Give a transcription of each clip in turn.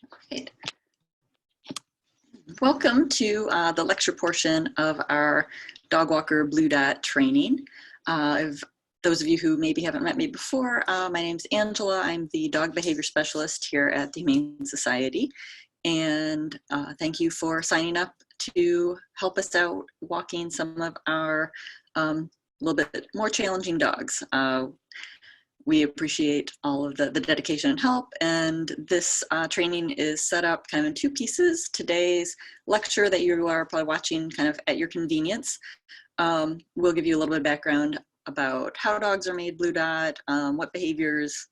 Great. Welcome to the lecture portion of our dog walker Blue Dot training. Those of you who maybe haven't met me before, my name's Angela. I'm the dog behavior specialist here at the Humane Society. And thank you for signing up to help us out walking some of our little bit more challenging dogs. We appreciate all of the dedication and help, and this training is set up kind of in two pieces. Today's lecture that you are probably watching kind of at your convenience will give you a little bit of background about how dogs are made Blue Dot, what behaviors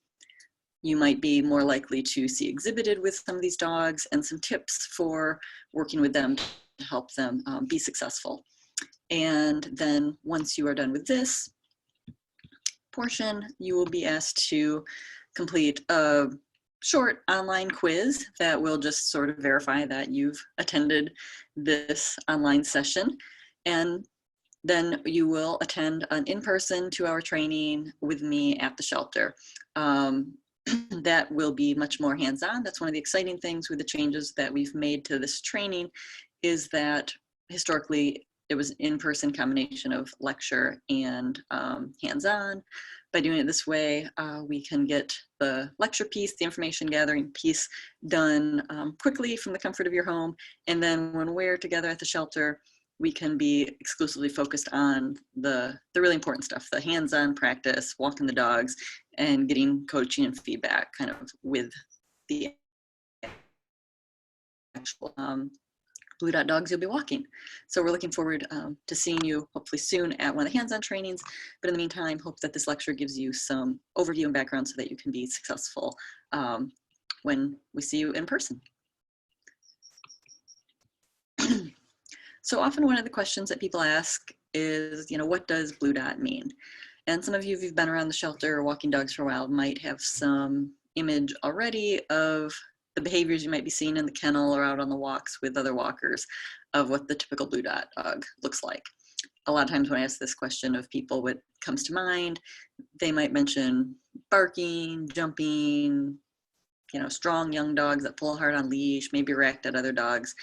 you might be more likely to see exhibited with some of these dogs, and some tips for working with them to help them be successful. And then once you are done with this portion, you will be asked to complete a short online quiz that will just sort of verify that you've attended this online session. And then you will attend an in-person 2-hour training with me at the shelter. That will be much more hands-on. That's one of the exciting things with the changes that we've made to this training, is that historically it was an in-person combination of lecture and hands-on. By doing it this way, we can get the lecture piece, the information gathering piece done quickly from the comfort of your home. And then when we're together at the shelter, we can be exclusively focused on the really important stuff, the hands-on practice, walking the dogs, and getting coaching and feedback kind of with the actual Blue Dot dogs you'll be walking. So we're looking forward to seeing you hopefully soon at one of the hands-on trainings. But in the meantime, hope that this lecture gives you some overview and background so that you can be successful when we see you in person. So often one of the questions that people ask is, what does Blue Dot mean? And some of you, if you've been around the shelter or walking dogs for a while, might have some image already of the behaviors you might be seeing in the kennel or out on the walks with other walkers of what the typical Blue Dot dog looks like. A lot of times when I ask this question of people, what comes to mind, they might mention barking, jumping, strong young dogs that pull hard on leash, maybe react at other dogs.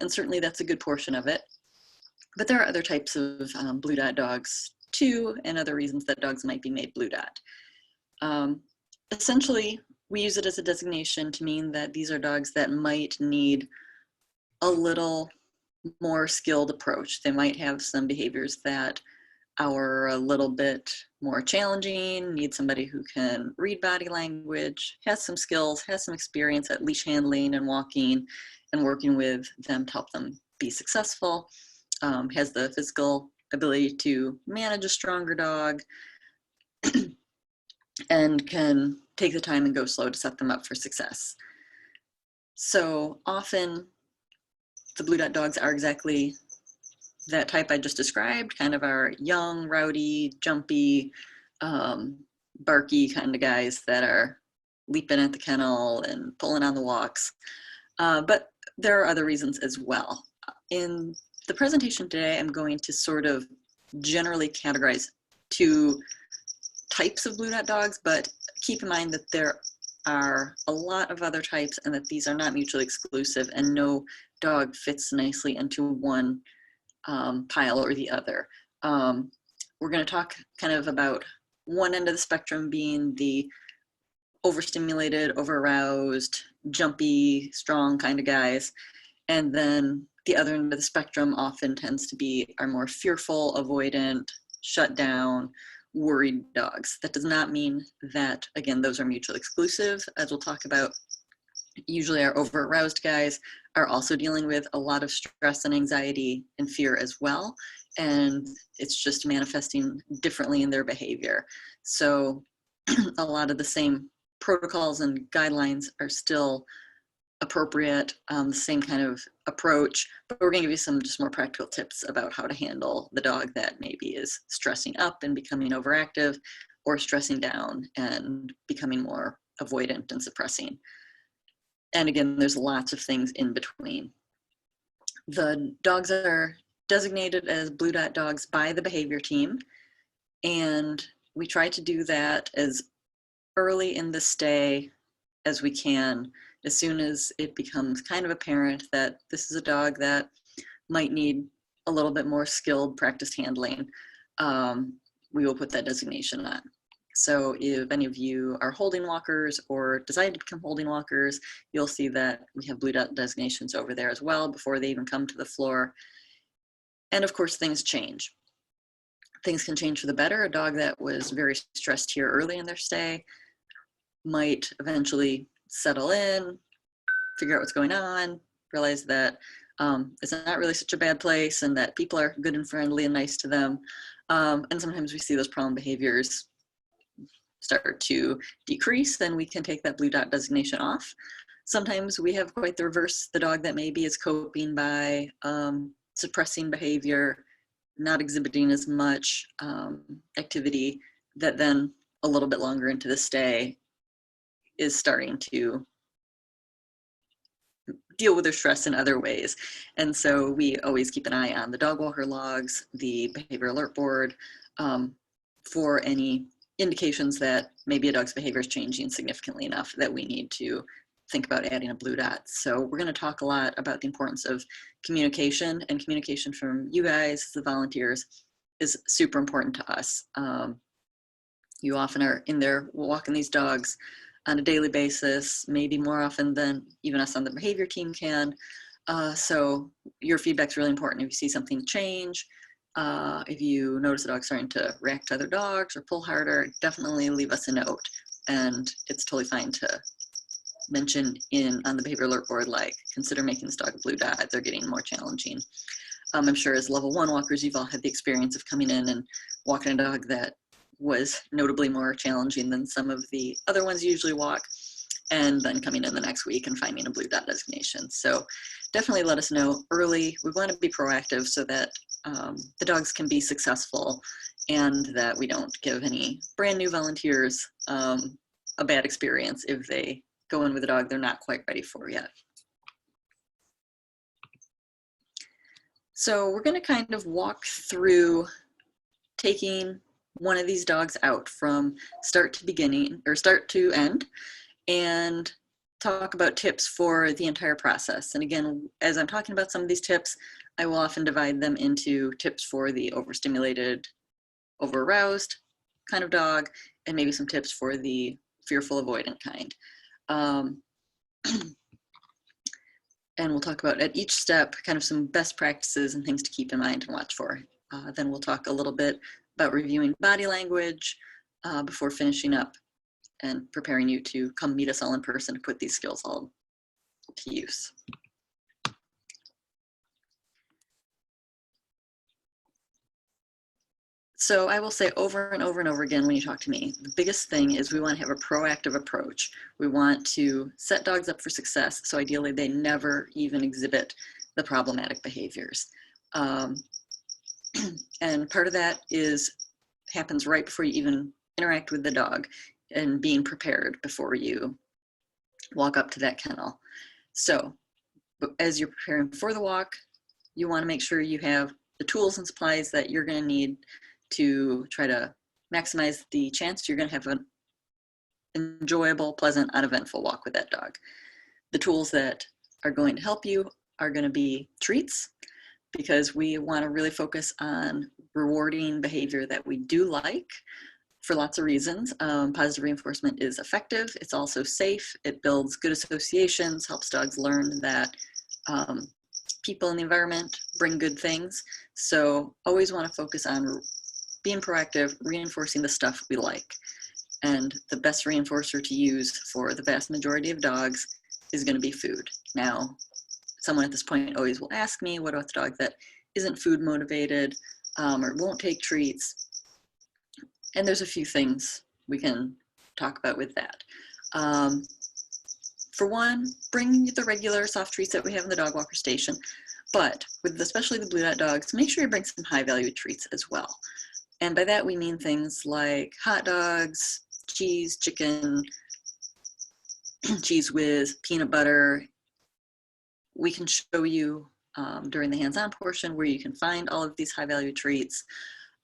And certainly that's a good portion of it. But there are other types of Blue Dot dogs too, and other reasons that dogs might be made Blue Dot. Essentially, we use it as a designation to mean that these are dogs that might need a little more skilled approach. They might have some behaviors that are a little bit more challenging, need somebody who can read body language, has some skills, has some experience at leash handling and walking and working with them to help them be successful, has the physical ability to manage a stronger dog, and can take the time and go slow to set them up for success. So often the Blue Dot dogs are exactly that type I just described, kind of our young, rowdy, jumpy, barky kind of guys that are leaping at the kennel and pulling on the walks. But there are other reasons as well. In the presentation today, I'm going to sort of generally categorize two types of Blue Dot dogs, but keep in mind that there are a lot of other types and that these are not mutually exclusive, and no dog fits nicely into one pile or the other. We're going to talk kind of about one end of the spectrum being the overstimulated, overaroused, jumpy, strong kind of guys, and then the other end of the spectrum often tends to be our more fearful, avoidant, shut down, worried dogs. That does not mean that, again, those are mutually exclusive. As we'll talk about, usually our over-aroused guys are also dealing with a lot of stress and anxiety and fear as well, and it's just manifesting differently in their behavior. So a lot of the same protocols and guidelines are still appropriate, the same kind of approach, but we're going to give you some just more practical tips about how to handle the dog that maybe is stressing up and becoming overactive, or stressing down and becoming more avoidant and suppressing. And again, there's lots of things in between. The dogs are designated as Blue Dot dogs by the behavior team, and we try to do that as early in the stay as we can As soon as it becomes kind of apparent that this is a dog that might need a little bit more skilled practiced handling, we will put that designation on. So if any of you are holding walkers or decide to become holding walkers, you'll see that we have blue dot designations over there as well before they even come to the floor. And of course, things change. Things can change for the better. A dog that was very stressed here early in their stay might eventually settle in, figure out what's going on, realize that it's not really such a bad place and that people are good and friendly and nice to them. And sometimes we see those problem behaviors start to decrease, then we can take that blue dot designation off. Sometimes we have quite the reverse, the dog that maybe is coping by suppressing behavior, not exhibiting as much activity, that then a little bit longer into the stay is starting to deal with their stress in other ways. And so we always keep an eye on the dog walker logs, the behavior alert board, for any indications that maybe a dog's behavior is changing significantly enough that we need to think about adding a blue dot. So we're going to talk a lot about the importance of communication, and communication from you guys, the volunteers, is super important to us. You often are in there walking these dogs on a daily basis, maybe more often than even us on the behavior team can. So your feedback's really important. If you see something change, if you notice a dog starting to react to other dogs or pull harder, definitely leave us a note. And it's totally fine to mention on the behavior alert board, like, consider making this dog a blue dot, they're getting more challenging. I'm sure as level 1 walkers, you've all had the experience of coming in and walking a dog that was notably more challenging than some of the other ones you usually walk, and then coming in the next week and finding a blue dot designation. So definitely let us know early. We want to be proactive so that the dogs can be successful and that we don't give any brand new volunteers a bad experience if they go in with a dog they're not quite ready for yet. So we're going to kind of walk through taking one of these dogs out from start to beginning, or start to end, and talk about tips for the entire process. And again, as I'm talking about some of these tips, I will often divide them into tips for the overstimulated, overaroused kind of dog, and maybe some tips for the fearful, avoidant kind. And we'll talk about at each step kind of some best practices and things to keep in mind and watch for. Then we'll talk a little bit about reviewing body language before finishing up and preparing you to come meet us all in person to put these skills all to use. So I will say over and over and over again when you talk to me, the biggest thing is we want to have a proactive approach. We want to set dogs up for success, so ideally they never even exhibit the problematic behaviors. And part of that happens right before you even interact with the dog, and being prepared before you walk up to that kennel. So as you're preparing for the walk, you want to make sure you have the tools and supplies that you're going to need to try to maximize the chance you're going to have an enjoyable, pleasant, uneventful walk with that dog. The tools that are going to help you are going to be treats, because we want to really focus on rewarding behavior that we do like for lots of reasons. Positive reinforcement is effective. It's also safe. It builds good associations, helps dogs learn that people in the environment bring good things. So always want to focus on being proactive, reinforcing the stuff we like. And the best reinforcer to use for the vast majority of dogs is going to be food. Now, someone at this point always will ask me, what about the dog that isn't food motivated or won't take treats? And there's a few things we can talk about with that. For one, bring the regular soft treats that we have in the dog walker station, but with especially the blue dot dogs, make sure you bring some high value treats as well. And by that we mean things like hot dogs, cheese, chicken, cheese whiz, peanut butter. We can show you during the hands-on portion where you can find all of these high value treats.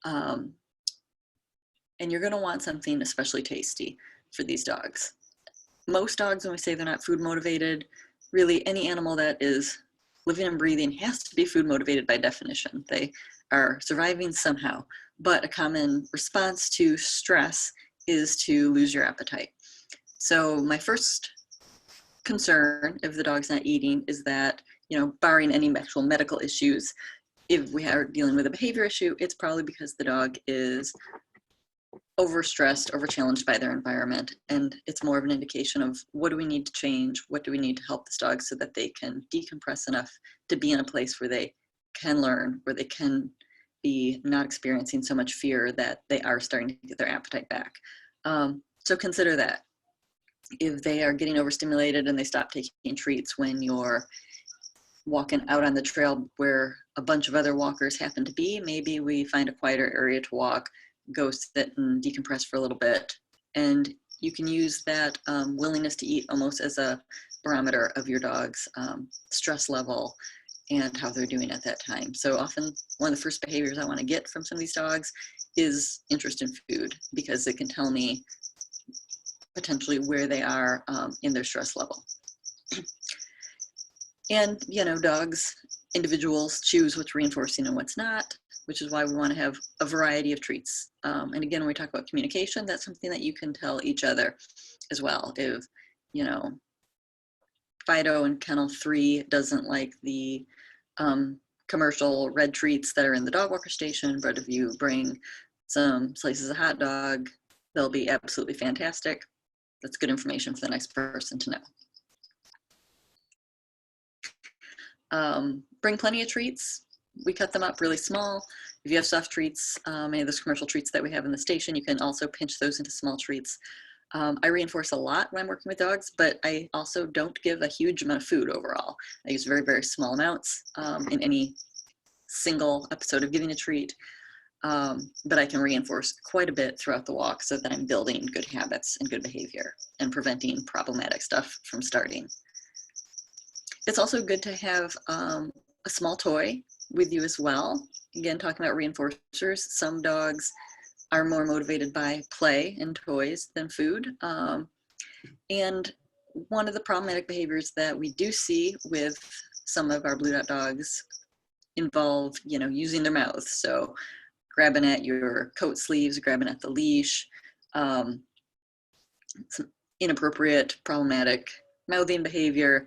And you're going to want something especially tasty for these dogs. most dogs, when we say they're not food motivated, really any animal that is living and breathing has to be food motivated by definition. They are surviving somehow, but a common response to stress is to lose your appetite. So my first concern if the dog's not eating is that, barring any actual medical issues, if we are dealing with a behavior issue, it's probably because the dog is overstressed, overchallenged by their environment. And it's more of an indication of what do we need to change? What do we need to help this dog so that they can decompress enough to be in a place where they can learn, where they can be not experiencing so much fear that they are starting to get their appetite back. So consider that. If they are getting overstimulated and they stop taking treats when you're walking out on the trail where a bunch of other walkers happen to be, maybe we find a quieter area to walk, go sit and decompress for a little bit. And you can use that willingness to eat almost as a barometer of your dog's stress level and how they're doing at that time. So often one of the first behaviors I want to get from some of these dogs is interest in food, because it can tell me potentially where they are in their stress level. And, dogs, individuals choose what's reinforcing and what's not, which is why we want to have a variety of treats. And again, when we talk about communication, that's something that you can tell each other as well. If, Fido in Kennel 3 doesn't like the commercial red treats that are in the dog walker station, but if you bring some slices of hot dog, they'll be absolutely fantastic. That's good information for the next person to know. Bring plenty of treats. We cut them up really small. If you have soft treats, any of those commercial treats that we have in the station, you can also pinch those into small treats. I reinforce a lot when I'm working with dogs, but I also don't give a huge amount of food overall. I use very, very small amounts in any single episode of giving a treat. But I can reinforce quite a bit throughout the walk so that I'm building good habits and good behavior and preventing problematic stuff from starting. It's also good to have a small toy with you as well. Again, talking about reinforcers, some dogs are more motivated by play and toys than food. And one of the problematic behaviors that we do see with some of our Blue Dot dogs involve, using their mouths. So grabbing at your coat sleeves, grabbing at the leash, some inappropriate, problematic mouthing behavior.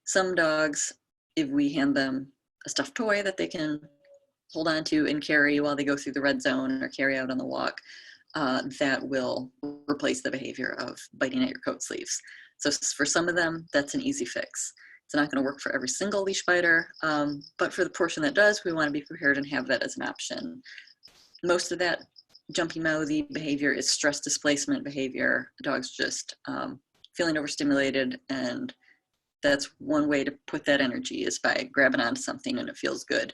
Some dogs, if we hand them a stuffed toy that they can hold on to and carry while they go through the red zone or carry out on the walk, that will replace the behavior of biting at your coat sleeves. So for some of them, that's an easy fix. It's not going to work for every single leash biter, but for the portion that does, we want to be prepared and have that as an option. Most of that jumpy mouthy behavior is stress displacement behavior. The dog's just feeling overstimulated, and that's one way to put that energy is by grabbing onto something and it feels good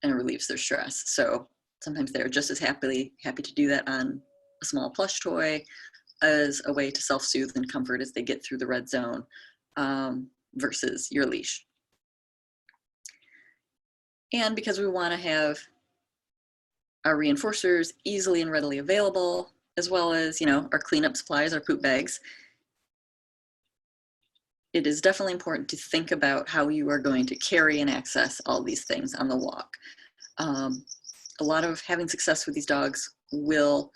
and it relieves their stress. So sometimes they're just as happy to do that on a small plush toy as a way to self-soothe and comfort as they get through the red zone versus your leash. And because we want to have our reinforcers easily and readily available, as well as, our cleanup supplies, our poop bags, it is definitely important to think about how you are going to carry and access all these things on the walk. A lot of having success with these dogs will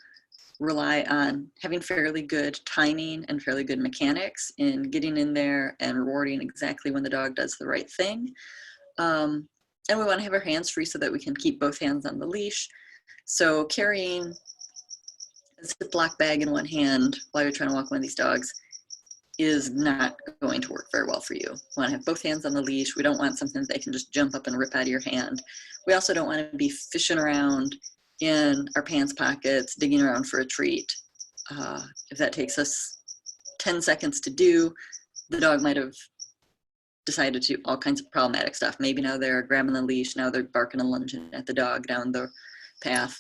rely on having fairly good timing and fairly good mechanics in getting in there and rewarding exactly when the dog does the right thing. And we want to have our hands free so that we can keep both hands on the leash. So carrying a Ziploc bag in one hand while you're trying to walk one of these dogs is not going to work very well for you. We want to have both hands on the leash. We don't want something that they can just jump up and rip out of your hand. We also don't want to be fishing around in our pants pockets, digging around for a treat. If that takes us 10 seconds to do, the dog might have decided to do all kinds of problematic stuff. Maybe now they're grabbing the leash, now they're barking and lunging at the dog down the path.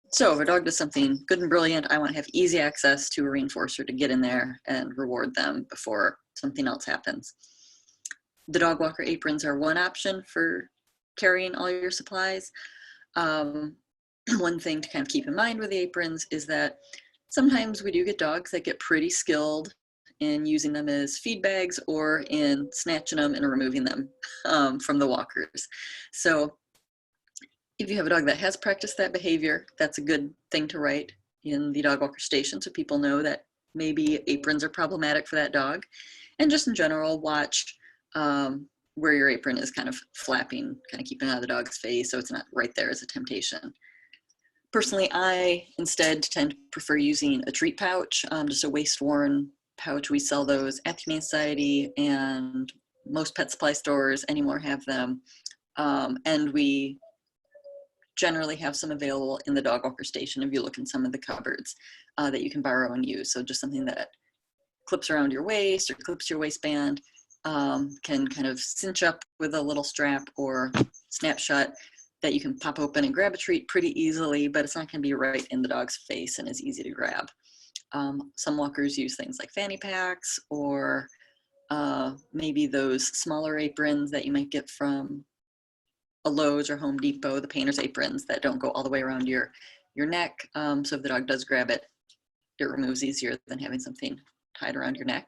So if a dog does something good and brilliant, I want to have easy access to a reinforcer to get in there and reward them before something else happens. The dog walker aprons are one option for carrying all your supplies. One thing to kind of keep in mind with the aprons is that sometimes we do get dogs that get pretty skilled in using them as feed bags or in snatching them and removing them from the walkers. So if you have a dog that has practiced that behavior, that's a good thing to write in the dog walker station so people know that maybe aprons are problematic for that dog. And just in general, watch where your apron is kind of flapping, kind of keeping it out of the dog's face so it's not right there as a temptation. Personally, I instead tend to prefer using a treat pouch, just a waist-worn pouch. We sell those at the Humane Society, and most pet supply stores anymore have them. And we generally have some available in the dog walker station if you look in some of the cupboards that you can borrow and use. So just something that clips around your waist or clips your waistband, can kind of cinch up with a little strap or snap shut that you can pop open and grab a treat pretty easily, but it's not going to be right in the dog's face and is easy to grab. Some walkers use things like fanny packs or maybe those smaller aprons that you might get from a Lowe's or Home Depot, the painter's aprons that don't go all the way around your neck. So if the dog does grab it, it removes easier than having something tied around your neck.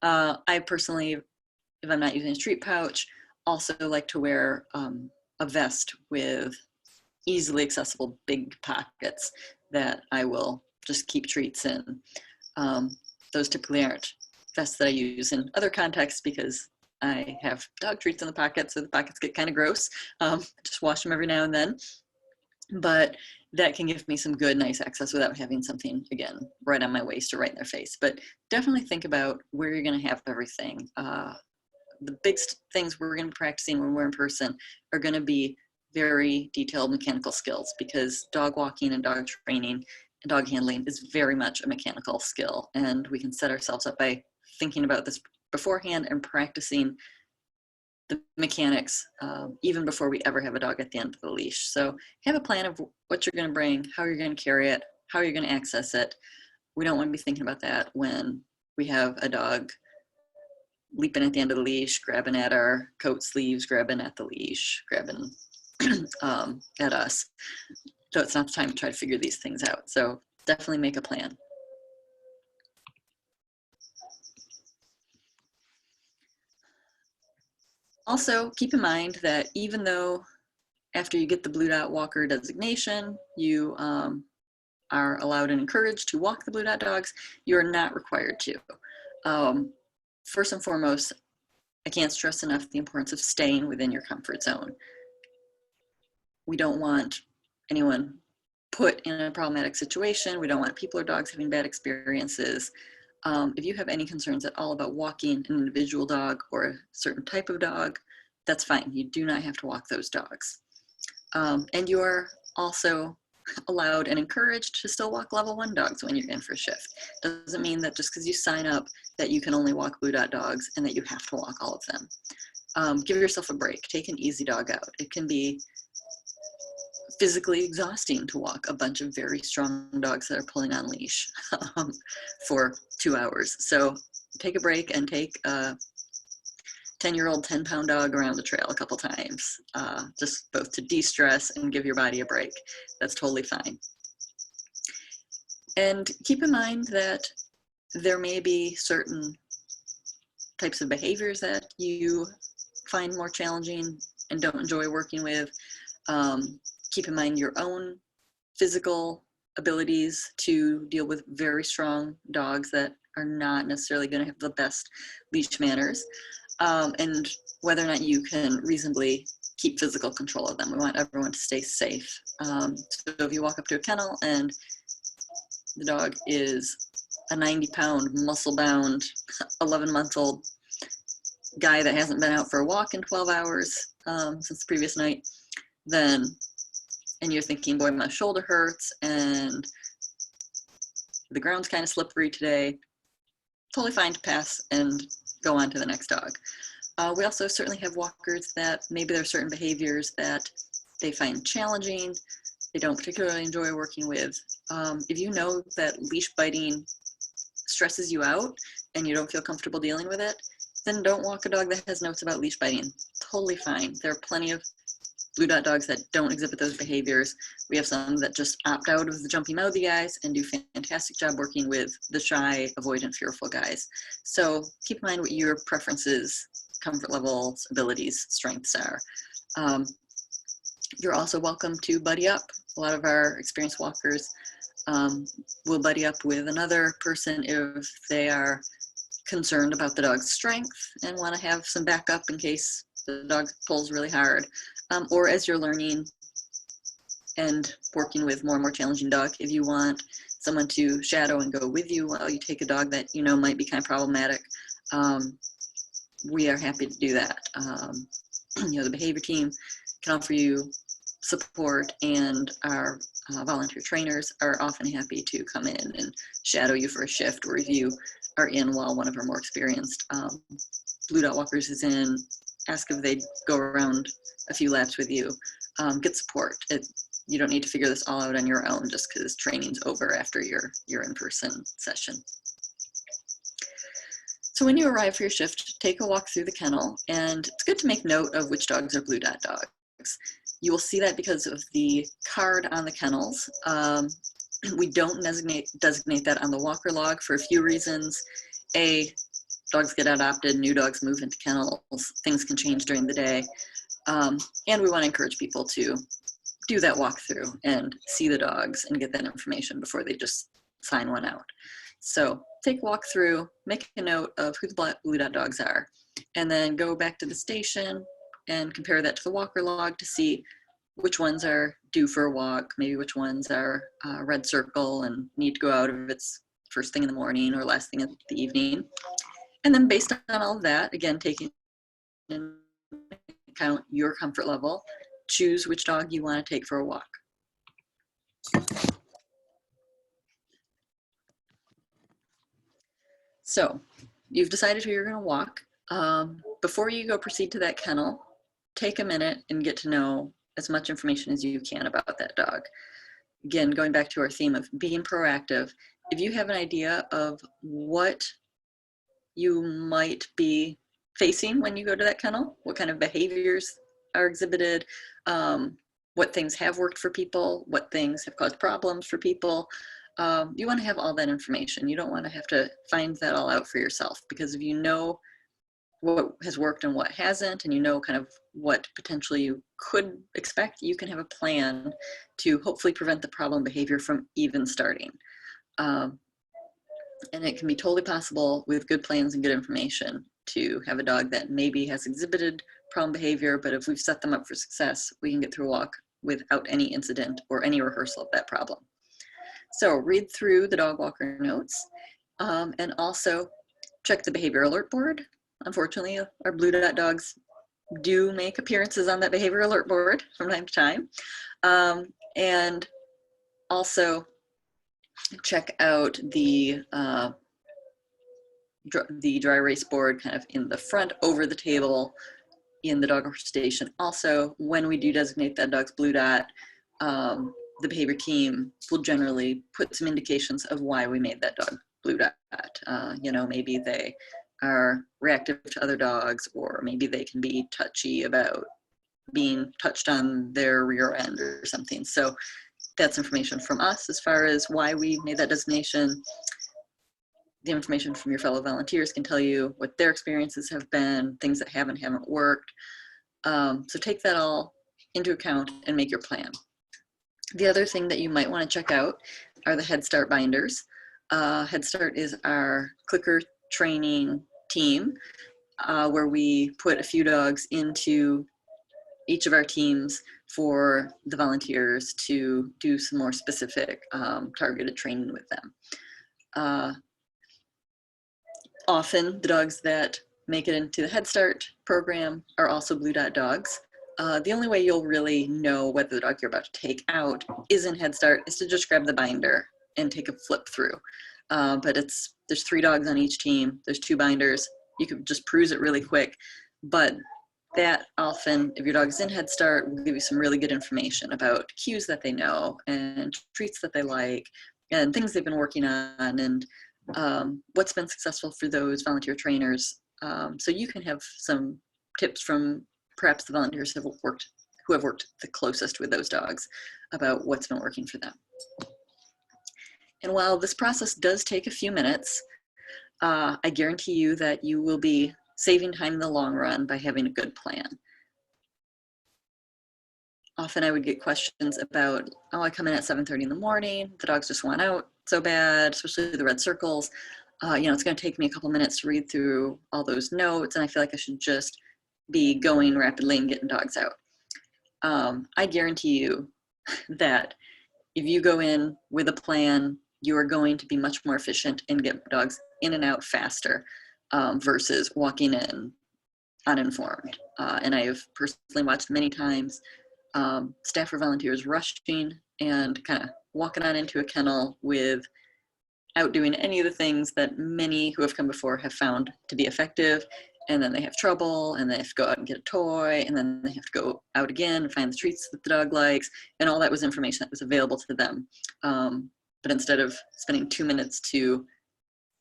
I personally, if I'm not using a treat pouch, also like to wear a vest with easily accessible big pockets that I will just keep treats in. Those typically aren't vests that I use in other contexts because I have dog treats in the pockets, so the pockets get kind of gross. Just wash them every now and then. But that can give me some good, nice access without having something, again, right on my waist or right in their face. But definitely think about where you're going to have everything. The big things we're going to be practicing when we're in person are going to be very detailed mechanical skills, because dog walking and dog training and dog handling is very much a mechanical skill. And we can set ourselves up by thinking about this beforehand and practicing the mechanics even before we ever have a dog at the end of the leash. So have a plan of what you're going to bring, how you're going to carry it, how you're going to access it. We don't want to be thinking about that when we have a dog leaping at the end of the leash, grabbing at our coat sleeves, grabbing at the leash, grabbing at us. So it's not the time to try to figure these things out. So definitely make a plan. Also, keep in mind that even though after you get the Blue Dot Walker designation, you are allowed and encouraged to walk the Blue Dot dogs, you are not required to. First and foremost, I can't stress enough the importance of staying within your comfort zone. We don't want anyone put in a problematic situation. We don't want people or dogs having bad experiences. If you have any concerns at all about walking an individual dog or a certain type of dog, that's fine. You do not have to walk those dogs. And you are also allowed and encouraged to still walk level 1 dogs when you're in for a shift. Doesn't mean that just because you sign up that you can only walk Blue Dot dogs and that you have to walk all of them. Give yourself a break. Take an easy dog out. It can be physically exhausting to walk a bunch of very strong dogs that are pulling on leash for 2 hours. So take a break and take a 10-year-old 10-pound dog around the trail a couple times, just both to de-stress and give your body a break. That's totally fine. And keep in mind that there may be certain types of behaviors that you find more challenging and don't enjoy working with. Keep in mind your own physical abilities to deal with very strong dogs that are not necessarily going to have the best leash manners, and whether or not you can reasonably keep physical control of them. We want everyone to stay safe. So if you walk up to a kennel and the dog is a 90-pound, muscle-bound, 11-month-old guy that hasn't been out for a walk in 12 hours since the previous night, and you're thinking, boy, my shoulder hurts and the ground's kind of slippery today, totally fine to pass and go on to the next dog. We also certainly have walkers that maybe there are certain behaviors that they find challenging, they don't particularly enjoy working with. If you know that leash biting stresses you out and you don't feel comfortable dealing with it, then don't walk a dog that has notes about leash biting. Totally fine. There are plenty of Blue Dot dogs that don't exhibit those behaviors. We have some that just opt out of the jumpy, mouthy guys and do fantastic job working with the shy, avoidant, fearful guys. So keep in mind what your preferences, comfort levels, abilities, strengths are. You're also welcome to buddy up. A lot of our experienced walkers will buddy up with another person if they are concerned about the dog's strength and want to have some backup in case the dog pulls really hard. Or as you're learning and working with more and more challenging dog, if you want someone to shadow and go with you while you take a dog that you know might be kind of problematic, we are happy to do that. You know, the behavior team can offer you support, and our volunteer trainers are often happy to come in and shadow you for a shift, or if you are in while one of our more experienced Blue Dot walkers is in, ask if they'd go around a few laps with you. Get support. You don't need to figure this all out on your own just because training's over after your in-person session. So when you arrive for your shift, take a walk through the kennel, and it's good to make note of which dogs are Blue Dot dogs. You will see that because of the card on the kennels. We don't designate that on the walker log for a few reasons. A, dogs get adopted, new dogs move into kennels, things can change during the day. And we want to encourage people to do that walkthrough and see the dogs and get that information before they just sign one out. So take a walk through, make a note of who the Blue Dot dogs are, and then go back to the station and compare that to the walker log to see which ones are due for a walk, maybe which ones are red circle and need to go out if it's first thing in the morning or last thing in the evening. And then based on all of that, again, taking into account your comfort level, choose which dog you want to take for a walk. So you've decided who you're going to walk. Before you go proceed to that kennel, take a minute and get to know as much information as you can about that dog. Again, going back to our theme of being proactive, if you have an idea of what you might be facing when you go to that kennel, what kind of behaviors are exhibited, what things have worked for people, what things have caused problems for people, you want to have all that information. You don't want to have to find that all out for yourself, because if you know what has worked and what hasn't, and you know kind of what potentially you could expect, you can have a plan to hopefully prevent the problem behavior from even starting. And it can be totally possible with good plans and good information to have a dog that maybe has exhibited problem behavior, but if we've set them up for success, we can get through a walk without any incident or any rehearsal of that problem. So read through the dog walker notes, and also check the behavior alert board. Unfortunately, our Blue Dot dogs do make appearances on that behavior alert board from time to time. And also check out the dry erase board kind of in the front over the table in the dog station. Also, when we do designate that dog's Blue Dot, the behavior team will generally put some indications of why we made that dog Blue Dot. You know, maybe they are reactive to other dogs, or maybe they can be touchy about being touched on their rear end or something. So that's information from us as far as why we made that designation. The information from your fellow volunteers can tell you what their experiences have been, things that haven't worked. So take that all into account and make your plan. The other thing that you might want to check out are the Head Start binders. Head Start is our clicker training team, where we put a few dogs into each of our teams for the volunteers to do some more specific targeted training with them. Often the dogs that make it into the Head Start program are also Blue Dot dogs. The only way you'll really know whether the dog you're about to take out is in Head Start is to just grab the binder and take a flip through. But there's 3 dogs on each team. There's 2 binders. You could just peruse it really quick. But that often, if your dog's in Head Start, will give you some really good information about cues that they know and treats that they like and things they've been working on, and what's been successful for those volunteer trainers. So you can have some tips from perhaps the volunteers who who have worked the closest with those dogs about what's been working for them. And while this process does take a few minutes, I guarantee you that you will be saving time in the long run by having a good plan. Often I would get questions about, oh, I come in at 7:30 in the morning, the dogs just want out so bad, especially the red circles. It's going to take me a couple minutes to read through all those notes, and I feel like I should just be going rapidly and getting dogs out. I guarantee you that if you go in with a plan, you are going to be much more efficient and get dogs in and out faster versus walking in uninformed. And I have personally watched many times staff or volunteers rushing and kind of walking on into a kennel without doing any of the things that many who have come before have found to be effective. And then they have trouble, and they have to go out and get a toy, and then they have to go out again and find the treats that the dog likes, and all that was information that was available to them. But instead of spending 2 minutes to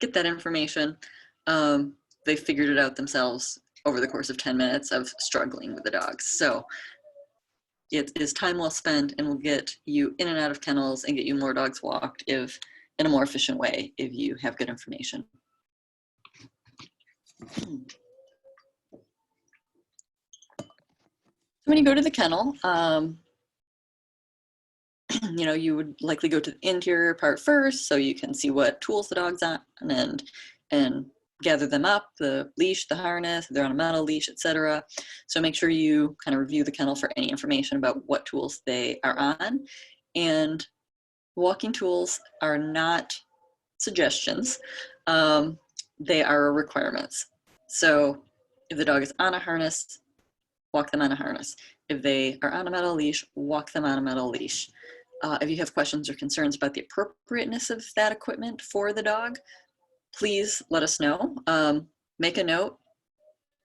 get that information, they figured it out themselves over the course of 10 minutes of struggling with the dogs. So it is time well spent, and will get you in and out of kennels and get you more dogs walked in a more efficient way if you have good information. When you go to the kennel, you would likely go to the interior part first, so you can see what tools the dog's on and gather them up, the leash, the harness, if they're on a metal leash, etc. So make sure you kind of review the kennel for any information about what tools they are on. And walking tools are not suggestions. They are requirements. So if the dog is on a harness, walk them on a harness. If they are on a metal leash, walk them on a metal leash. If you have questions or concerns about the appropriateness of that equipment for the dog, please let us know. Make a note,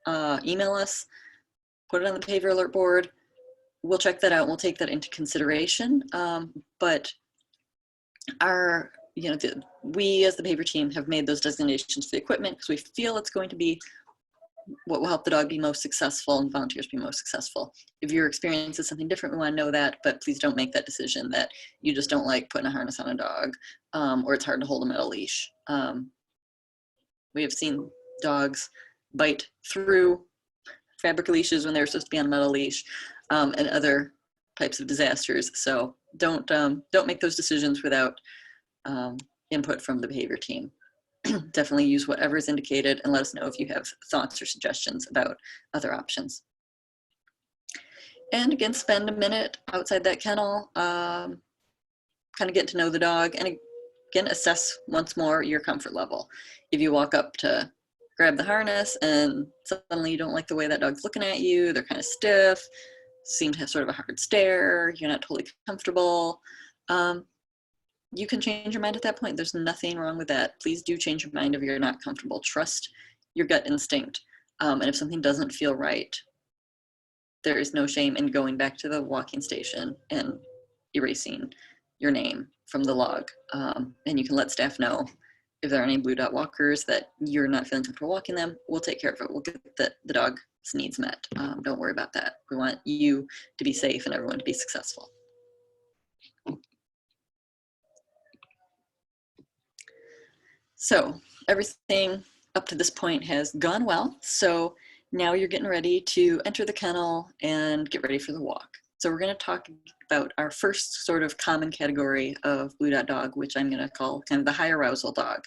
email us, put it on the behavior alert board. We'll check that out. We'll take that into consideration. But we as the behavior team have made those designations for the equipment because we feel it's going to be what will help the dog be most successful and volunteers be most successful. If your experience is something different, we want to know that, but please don't make that decision that you just don't like putting a harness on a dog or it's hard to hold them at a leash. We have seen dogs bite through fabric leashes when they're supposed to be on a metal leash and other types of disasters. So don't make those decisions without input from the behavior team. Definitely use whatever is indicated and let us know if you have thoughts or suggestions about other options. And again, spend a minute outside that kennel, kind of get to know the dog, and again, assess once more your comfort level. If you walk up to grab the harness and suddenly you don't like the way that dog's looking at you, they're kind of stiff, seem to have sort of a hard stare, you're not totally comfortable, you can change your mind at that point. There's nothing wrong with that. Please do change your mind if you're not comfortable. Trust your gut instinct. And if something doesn't feel right, there is no shame in going back to the walking station and erasing your name from the log. And you can let staff know if there are any blue dot walkers that you're not feeling comfortable walking them. We'll take care of it. We'll get the dog's needs met. Don't worry about that. We want you to be safe and everyone to be successful. So everything up to this point has gone well. So now you're getting ready to enter the kennel and get ready for the walk. So we're going to talk about our first sort of common category of blue dot dog, which I'm going to call kind of the high arousal dog.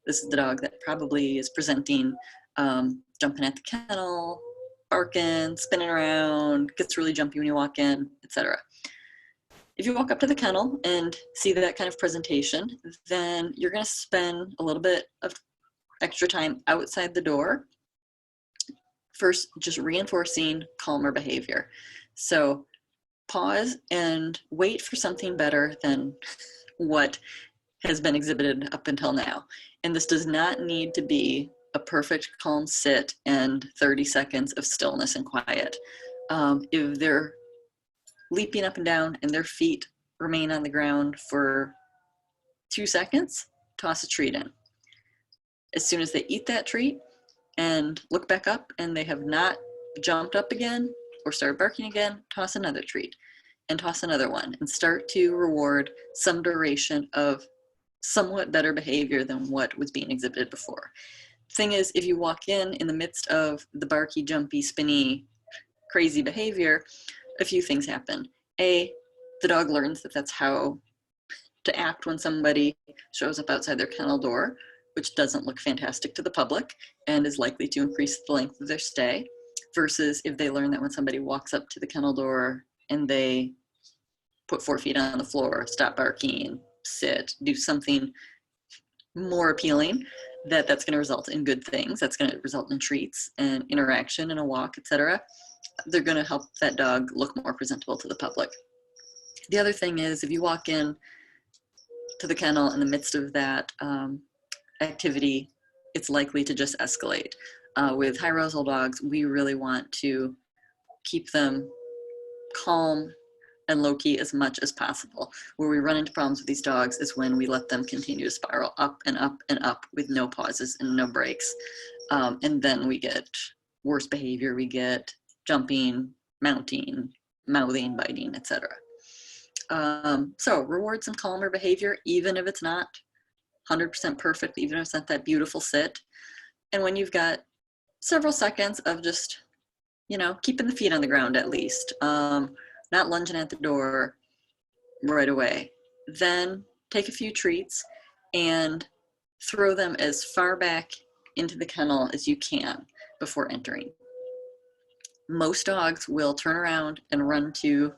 This is the dog that probably is presenting, jumping at the kennel, barking, spinning around, gets really jumpy when you walk in, etc. If you walk up to the kennel and see that kind of presentation, then you're going to spend a little bit of extra time outside the door. First, just reinforcing calmer behavior. So pause and wait for something better than what has been exhibited up until now. And this does not need to be a perfect calm sit and 30 seconds of stillness and quiet. If they're leaping up and down and their feet remain on the ground for 2 seconds, toss a treat in. As soon as they eat that treat and look back up and they have not jumped up again or start barking again, toss another treat and toss another one and start to reward some duration of somewhat better behavior than what was being exhibited before. Thing is, if you walk in the midst of the barky, jumpy, spinny, crazy behavior, a few things happen. A, the dog learns that that's how to act when somebody shows up outside their kennel door, which doesn't look fantastic to the public and is likely to increase the length of their stay, versus if they learn that when somebody walks up to the kennel door and they put 4 feet on the floor, stop barking, sit, do something more appealing, that's going to result in good things. That's going to result in treats and interaction and a walk, etc. They're going to help that dog look more presentable to the public. The other thing is, if you walk in to the kennel in the midst of that activity, it's likely to just escalate. With high arousal dogs, we really want to keep them calm and low-key as much as possible. Where we run into problems with these dogs is when we let them continue to spiral up and up and up with no pauses and no breaks. And then we get worse behavior. We get jumping, mounting, mouthing, biting, etc. So reward some calmer behavior, even if it's not 100% perfect, even if it's not that beautiful sit. And when you've got several seconds of just, keeping the feet on the ground at least, not lunging at the door right away, then take a few treats and throw them as far back into the kennel as you can before entering. Most dogs will turn around and run to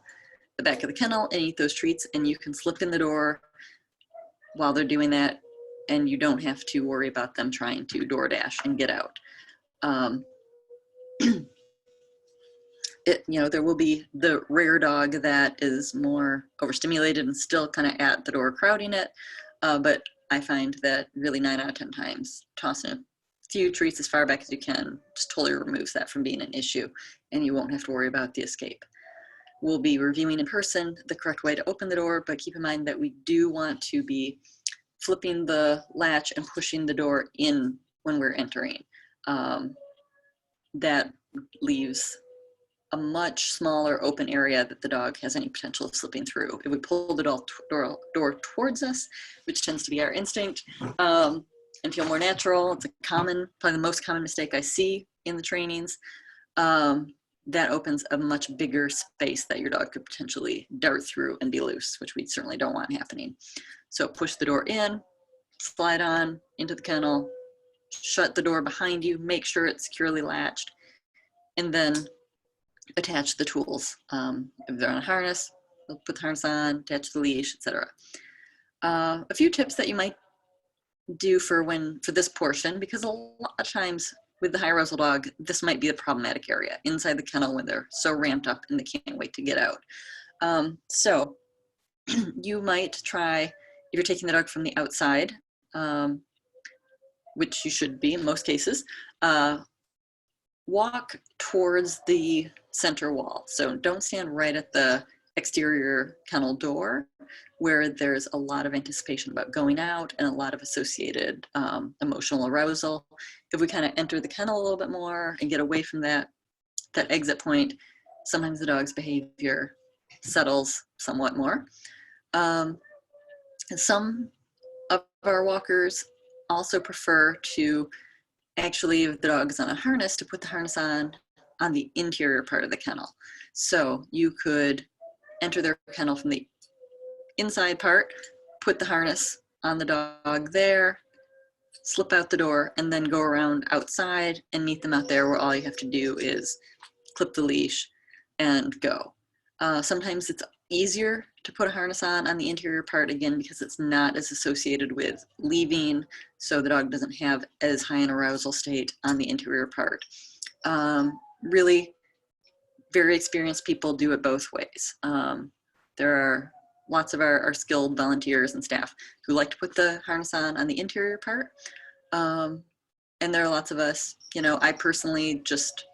the back of the kennel and eat those treats, and you can slip in the door while they're doing that, and you don't have to worry about them trying to DoorDash and get out. There will be the rare dog that is more overstimulated and still kind of at the door crowding it, but I find that really 9 out of 10 times tossing a few treats as far back as you can just totally removes that from being an issue, and you won't have to worry about the escape. We'll be reviewing in person the correct way to open the door, but keep in mind that we do want to be flipping the latch and pushing the door in when we're entering. That leaves a much smaller open area that the dog has any potential of slipping through. If we pull the door towards us, which tends to be our instinct, and feel more natural, it's probably the most common mistake I see in the trainings, that opens a much bigger space that your dog could potentially dart through and be loose, which we certainly don't want happening. So push the door in, slide on into the kennel, shut the door behind you, make sure it's securely latched, and then attach the tools. If they're on a harness, we'll put the harness on, attach the leash, etc. A few tips that you might do for this portion, because a lot of times with the high arousal dog, this might be the problematic area inside the kennel when they're so ramped up and they can't wait to get out. So you might try, if you're taking the dog from the outside, which you should be in most cases, walk towards the center wall. So don't stand right at the exterior kennel door where there's a lot of anticipation about going out and a lot of associated emotional arousal. If we kind of enter the kennel a little bit more and get away from that exit point, sometimes the dog's behavior settles somewhat more. Some of our walkers also prefer to actually, if the dog is on a harness, to put the harness on the interior part of the kennel. So you could enter their kennel from the inside part, put the harness on the dog there, slip out the door, and then go around outside and meet them out there where all you have to do is clip the leash and go. Sometimes it's easier to put a harness on the interior part, again, because it's not as associated with leaving, so the dog doesn't have as high an arousal state on the interior part. Really, very experienced people do it both ways. There are lots of our skilled volunteers and staff who like to put the harness on the interior part. And there are lots of us, I personally just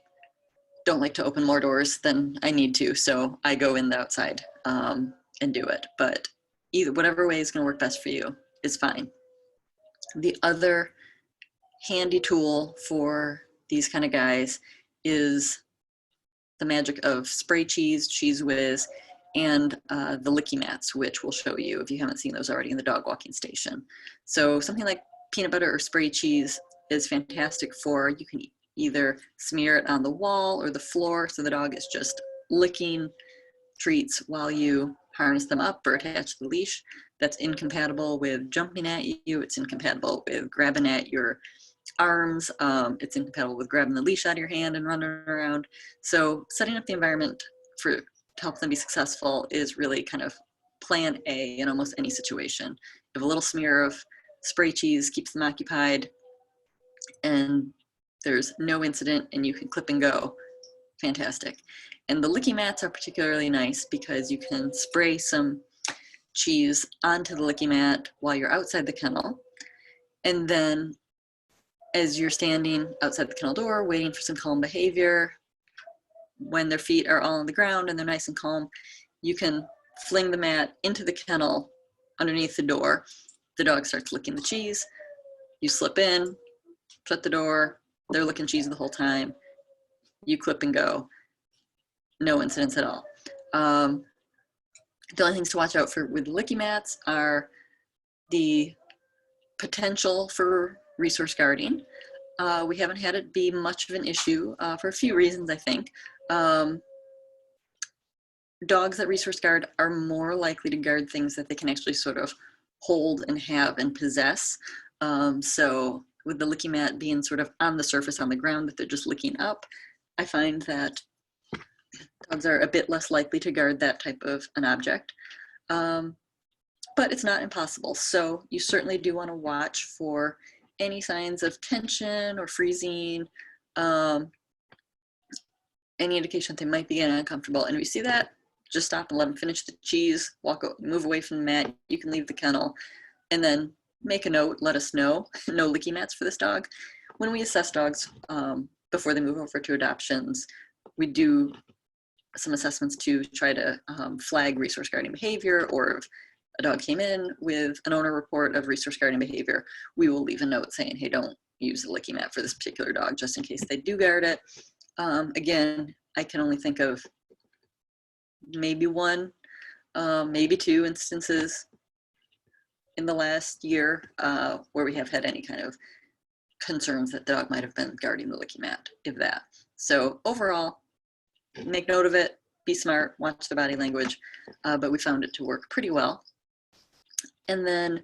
don't like to open more doors than I need to, so I go in the outside and do it. But whatever way is going to work best for you is fine. The other handy tool for these kind of guys is the magic of spray cheese, Cheez Whiz, and the Licky Mats, which we'll show you if you haven't seen those already in the dog walking station. So something like peanut butter or spray cheese is fantastic for, you can either smear it on the wall or the floor so the dog is just licking treats while you harness them up or attach the leash. That's incompatible with jumping at you. It's incompatible with grabbing at your arms. It's incompatible with grabbing the leash out of your hand and running around. So setting up the environment to help them be successful is really kind of plan A in almost any situation. If a little smear of spray cheese keeps them occupied and there's no incident and you can clip and go, fantastic. And the Licky Mats are particularly nice because you can spray some cheese onto the Licky Mat while you're outside the kennel. And then as you're standing outside the kennel door, waiting for some calm behavior, when their feet are all on the ground and they're nice and calm, you can fling the mat into the kennel underneath the door. The dog starts licking the cheese. You slip in, shut the door. They're licking cheese the whole time. You clip and go. No incidents at all. The only things to watch out for with Licky Mats are the potential for resource guarding. We haven't had it be much of an issue for a few reasons, I think. Dogs that resource guard are more likely to guard things that they can actually sort of hold and have and possess. So with the Licky Mat being sort of on the surface on the ground that they're just licking up, I find that dogs are a bit less likely to guard that type of an object. But it's not impossible. So you certainly do want to watch for any signs of tension or freezing, any indication that they might be getting uncomfortable. And if you see that, just stop and let them finish the cheese, move away from the mat. You can leave the kennel and then make a note, let us know. No Licky Mats for this dog. When we assess dogs before they move over to adoptions, we do some assessments to try to flag resource guarding behavior, or if a dog came in with an owner report of resource guarding behavior, we will leave a note saying, hey, don't use the Licky Mat for this particular dog, just in case they do guard it. Again, I can only think of maybe one, maybe two instances in the last year where we have had any kind of concerns that the dog might have been guarding the Licky Mat, if that. So overall, make note of it, be smart, watch the body language, but we found it to work pretty well. And then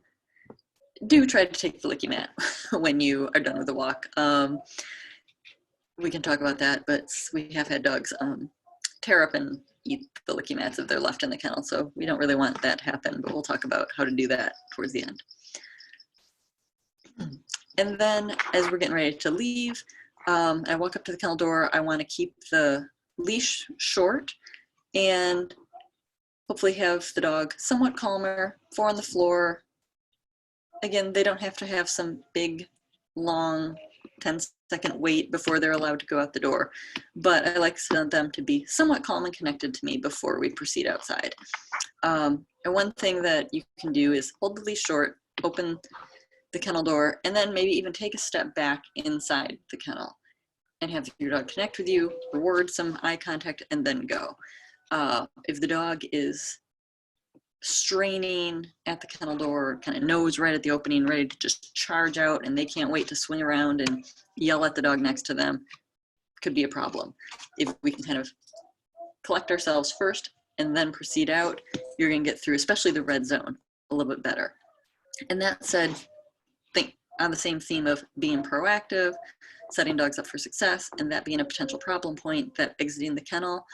do try to take the Licky Mat when you are done with the walk. We can talk about that, but we have had dogs tear up and eat the Licky Mats if they're left in the kennel, so we don't really want that to happen, but we'll talk about how to do that towards the end. And then as we're getting ready to leave, I walk up to the kennel door. I want to keep the leash short and hopefully have the dog somewhat calmer, 4 on the floor. Again, they don't have to have some big, long 10-second wait before they're allowed to go out the door, but I like them to be somewhat calm and connected to me before we proceed outside. And one thing that you can do is hold the leash short, open the kennel door, and then maybe even take a step back inside the kennel and have your dog connect with you, reward some eye contact, and then go. If the dog is straining at the kennel door, kind of nose right at the opening, ready to just charge out, and they can't wait to swing around and yell at the dog next to them, could be a problem. If we can kind of collect ourselves first and then proceed out, you're gonna get through, especially the red zone, a little bit better. And that said, think on the same theme of being proactive, setting dogs up for success, and that being a potential problem point, that exiting the kennel,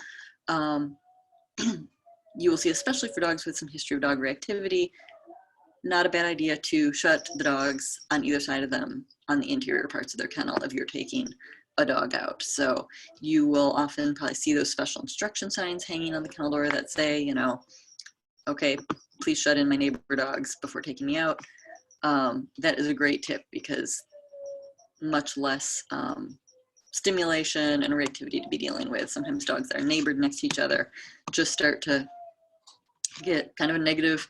you will see, especially for dogs with some history of dog reactivity, not a bad idea to shut the dogs on either side of them on the interior parts of their kennel if you're taking a dog out. So you will often probably see those special instruction signs hanging on the kennel door that say, you know, okay, please shut in my neighbor dogs before taking me out. That is a great tip because much less stimulation and reactivity to be dealing with. Sometimes dogs that are neighbored next to each other just start to get kind of a negative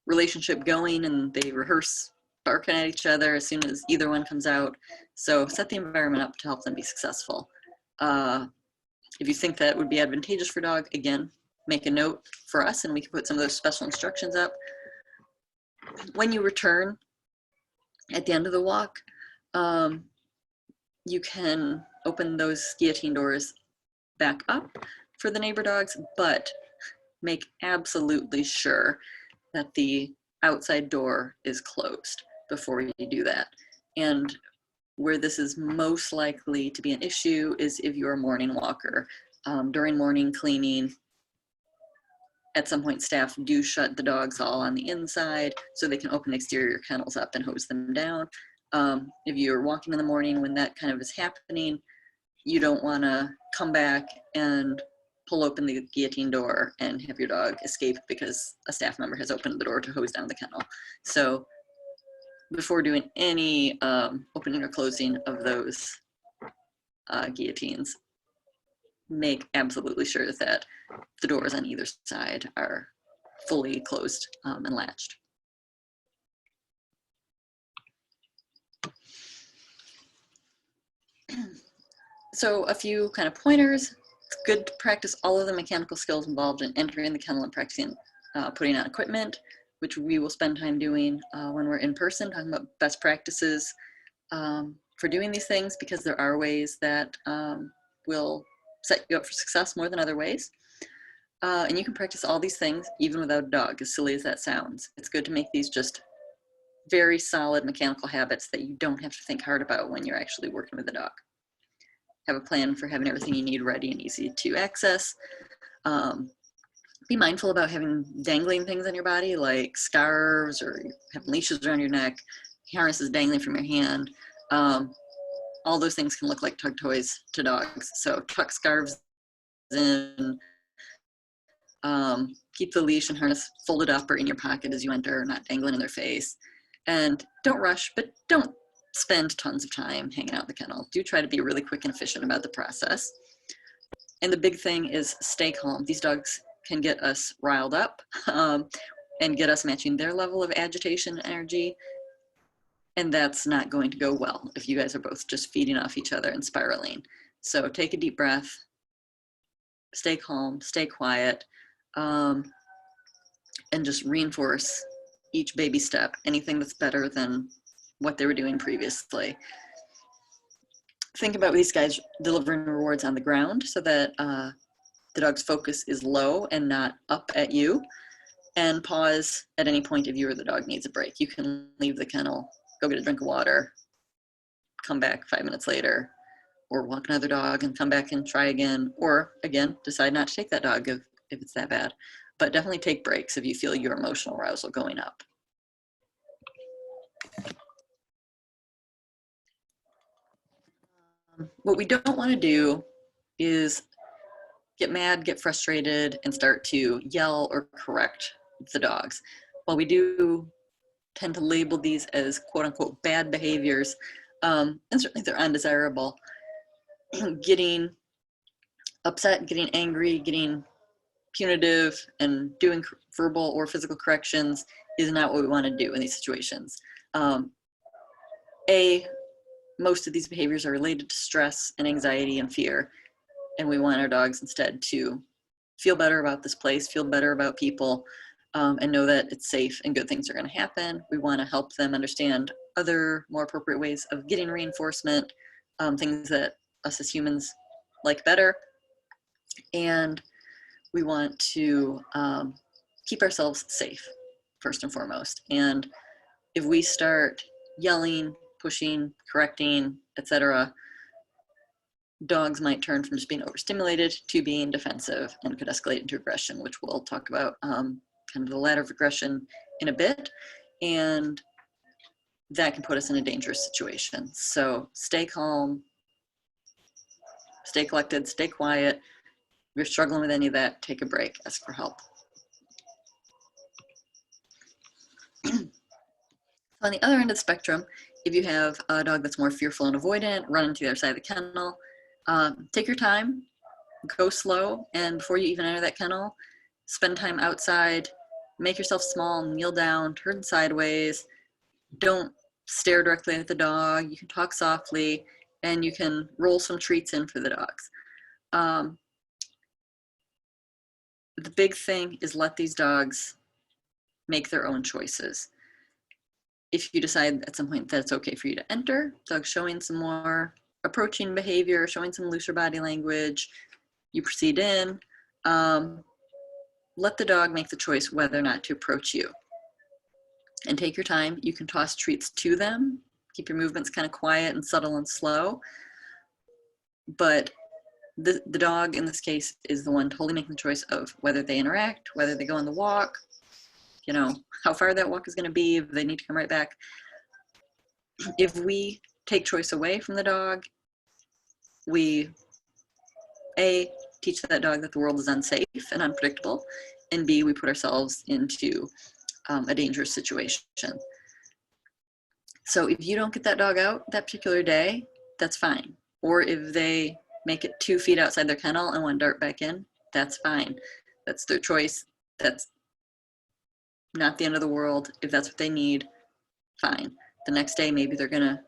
relationship going, and they rehearse barking at each other as soon as either one comes out. So set the environment up to help them be successful. If you think that would be advantageous for dog, again, make a note for us and we can put some of those special instructions up. When you return at the end of the walk, you can open those guillotine doors back up for the neighbor dogs, but make absolutely sure that the outside door is closed before you do that. And where this is most likely to be an issue is if you're a morning walker. During morning cleaning, at some point staff do shut the dogs all on the inside so they can open exterior kennels up and hose them down. If you're walking in the morning when that kind of is happening, you don't want to come back and pull open the guillotine door and have your dog escape because a staff member has opened the door to hose down the kennel. So before doing any opening or closing of those guillotines, make absolutely sure that the doors on either side are fully closed and latched. So a few kind of pointers. It's good to practice all of the mechanical skills involved in entering the kennel and practicing putting on equipment, which we will spend time doing when we're in person, talking about best practices for doing these things, because there are ways that will set you up for success more than other ways. And you can practice all these things even without a dog, as silly as that sounds. It's good to make these just very solid mechanical habits that you don't have to think hard about when you're actually working with a dog. Have a plan for having everything you need ready and easy to access. Be mindful about having dangling things on your body, like scarves or have leashes around your neck, harnesses dangling from your hand. All those things can look like tug toys to dogs. So tuck scarves in, keep the leash and harness folded up or in your pocket as you enter, not dangling in their face. And don't rush, but don't spend tons of time hanging out in the kennel. Do try to be really quick and efficient about the process. And the big thing is stay calm. These dogs can get us riled up and get us matching their level of agitation and energy. And that's not going to go well if you guys are both just feeding off each other and spiraling. So take a deep breath, stay calm, stay quiet, and just reinforce each baby step, anything that's better than what they were doing previously. Think about these guys delivering rewards on the ground so that the dog's focus is low and not up at you. And pause at any point if you or the dog needs a break. You can leave the kennel, go get a drink of water, come back 5 minutes later, or walk another dog and come back and try again, or again, decide not to take that dog if it's that bad. But definitely take breaks if you feel your emotional arousal going up. What we don't want to do is get mad, get frustrated, and start to yell or correct the dogs. While we do tend to label these as quote unquote bad behaviors, and certainly they're undesirable, getting upset, getting angry, getting punitive, and doing verbal or physical corrections is not what we want to do in these situations. Most of these behaviors are related to stress and anxiety and fear, and we want our dogs instead to feel better about this place, feel better about people, and know that it's safe and good things are going to happen. We want to help them understand other more appropriate ways of getting reinforcement, things that us as humans like better. And we want to keep ourselves safe, first and foremost. And if we start yelling, pushing, correcting, etc., dogs might turn from just being overstimulated to being defensive and could escalate into aggression, which we'll talk about kind of the ladder of aggression in a bit. And that can put us in a dangerous situation. So stay calm, stay collected, stay quiet. If you're struggling with any of that, take a break, ask for help. On the other end of the spectrum, if you have a dog that's more fearful and avoidant, running to the other side of the kennel, take your time, go slow, and before you even enter that kennel, spend time outside, make yourself small, kneel down, turn sideways, don't stare directly at the dog, you can talk softly, and you can roll some treats in for the dogs. The big thing is let these dogs make their own choices. If you decide at some point that it's okay for you to enter, dog showing some more approaching behavior, showing some looser body language, you proceed in. Let the dog make the choice whether or not to approach you. And take your time. You can toss treats to them. Keep your movements kind of quiet and subtle and slow. But the dog in this case is the one totally making the choice of whether they interact, whether they go on the walk, you know, how far that walk is going to be, if they need to come right back. If we take choice away from the dog, we A, teach that dog that the world is unsafe and unpredictable, and B, we put ourselves into a dangerous situation. So if you don't get that dog out that particular day, that's fine. Or if they make it 2 feet outside their kennel and want to dart back in, that's fine. That's their choice. That's not the end of the world. If that's what they need, fine. The next day, maybe they're going to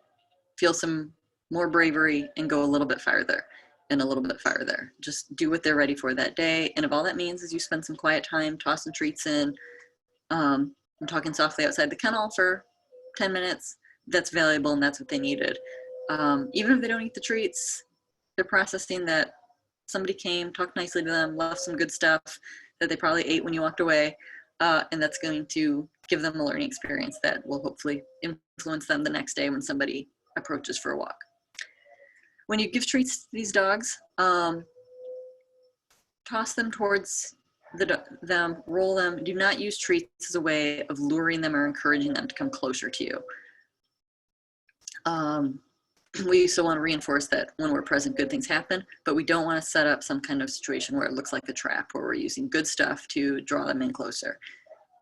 feel some more bravery and go a little bit farther and a little bit farther. Just do what they're ready for that day. And if all that means is you spend some quiet time, toss some treats in, and talking softly outside the kennel for 10 minutes, that's valuable and that's what they needed. Even if they don't eat the treats, they're processing that somebody came, talked nicely to them, left some good stuff that they probably ate when you walked away, and that's going to give them a learning experience that will hopefully influence them the next day when somebody approaches for a walk. When you give treats to these dogs, toss them towards them, roll them. Do not use treats as a way of luring them or encouraging them to come closer to you. We still want to reinforce that when we're present, good things happen, but we don't want to set up some kind of situation where it looks like a trap, where we're using good stuff to draw them in closer.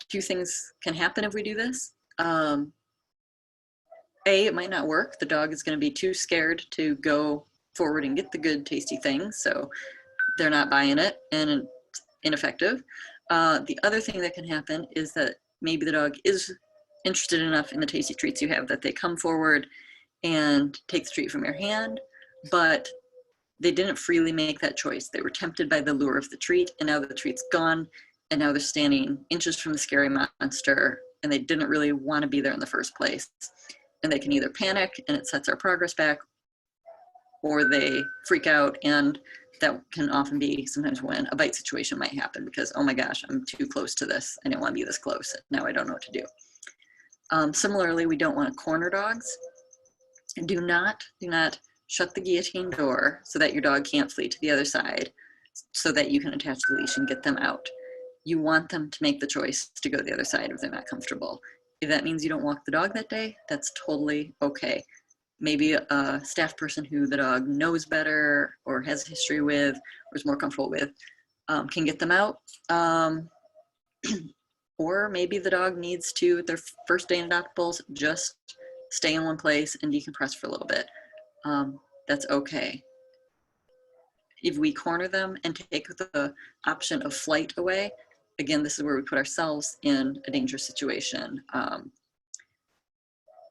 2 things can happen if we do this. A, it might not work. The dog is going to be too scared to go forward and get the good, tasty things, so they're not buying it and it's ineffective. The other thing that can happen is that maybe the dog is interested enough in the tasty treats you have that they come forward and take the treat from your hand, but they didn't freely make that choice. They were tempted by the lure of the treat, and now the treat's gone, and now they're standing inches from the scary monster, and they didn't really want to be there in the first place. And they can either panic, and it sets our progress back, or they freak out, and that can often be sometimes when a bite situation might happen because, oh my gosh, I'm too close to this. I didn't want to be this close. Now I don't know what to do. Similarly, we don't want to corner dogs. Do not shut the guillotine door so that your dog can't flee to the other side so that you can attach the leash and get them out. You want them to make the choice to go to the other side if they're not comfortable. If that means you don't walk the dog that day, that's totally okay. Maybe a staff person who the dog knows better or has a history with or is more comfortable with can get them out. Or maybe the dog needs to, their first day in adoptables, just stay in one place and decompress for a little bit. That's okay. If we corner them and take the option of flight away, again, this is where we put ourselves in a dangerous situation.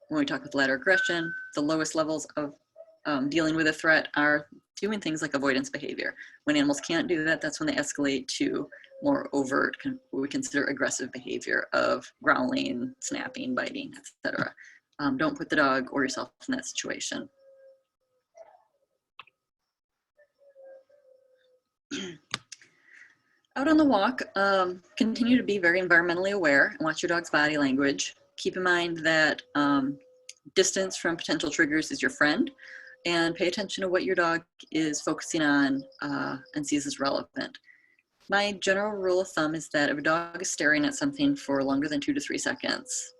When we talk with ladder aggression, the lowest levels of dealing with a threat are doing things like avoidance behavior. When animals can't do that, that's when they escalate to more overt, what we consider aggressive behavior of growling, snapping, biting, etc. Don't put the dog or yourself in that situation. Out on the walk, continue to be very environmentally aware and watch your dog's body language. Keep in mind that distance from potential triggers is your friend, and pay attention to what your dog is focusing on and sees as relevant. My general rule of thumb is that if a dog is staring at something for longer than 2 to 3 seconds,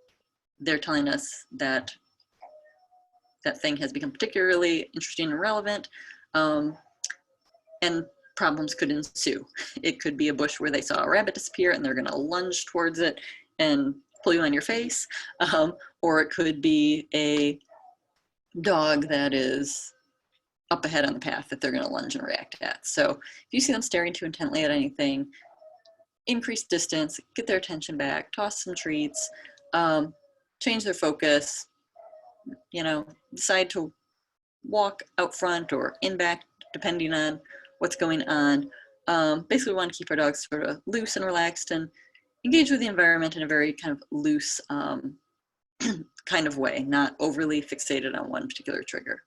they're telling us that that thing has become particularly interesting and relevant, and problems could ensue. It could be a bush where they saw a rabbit disappear and they're going to lunge towards it and pull you on your face, or it could be a dog that is up ahead on the path that they're going to lunge and react at. So if you see them staring too intently at anything, increase distance, get their attention back, toss some treats, change their focus, decide to walk out front or in back, depending on what's going on. Basically, we want to keep our dogs sort of loose and relaxed and engage with the environment in a very kind of loose kind of way, not overly fixated on one particular trigger.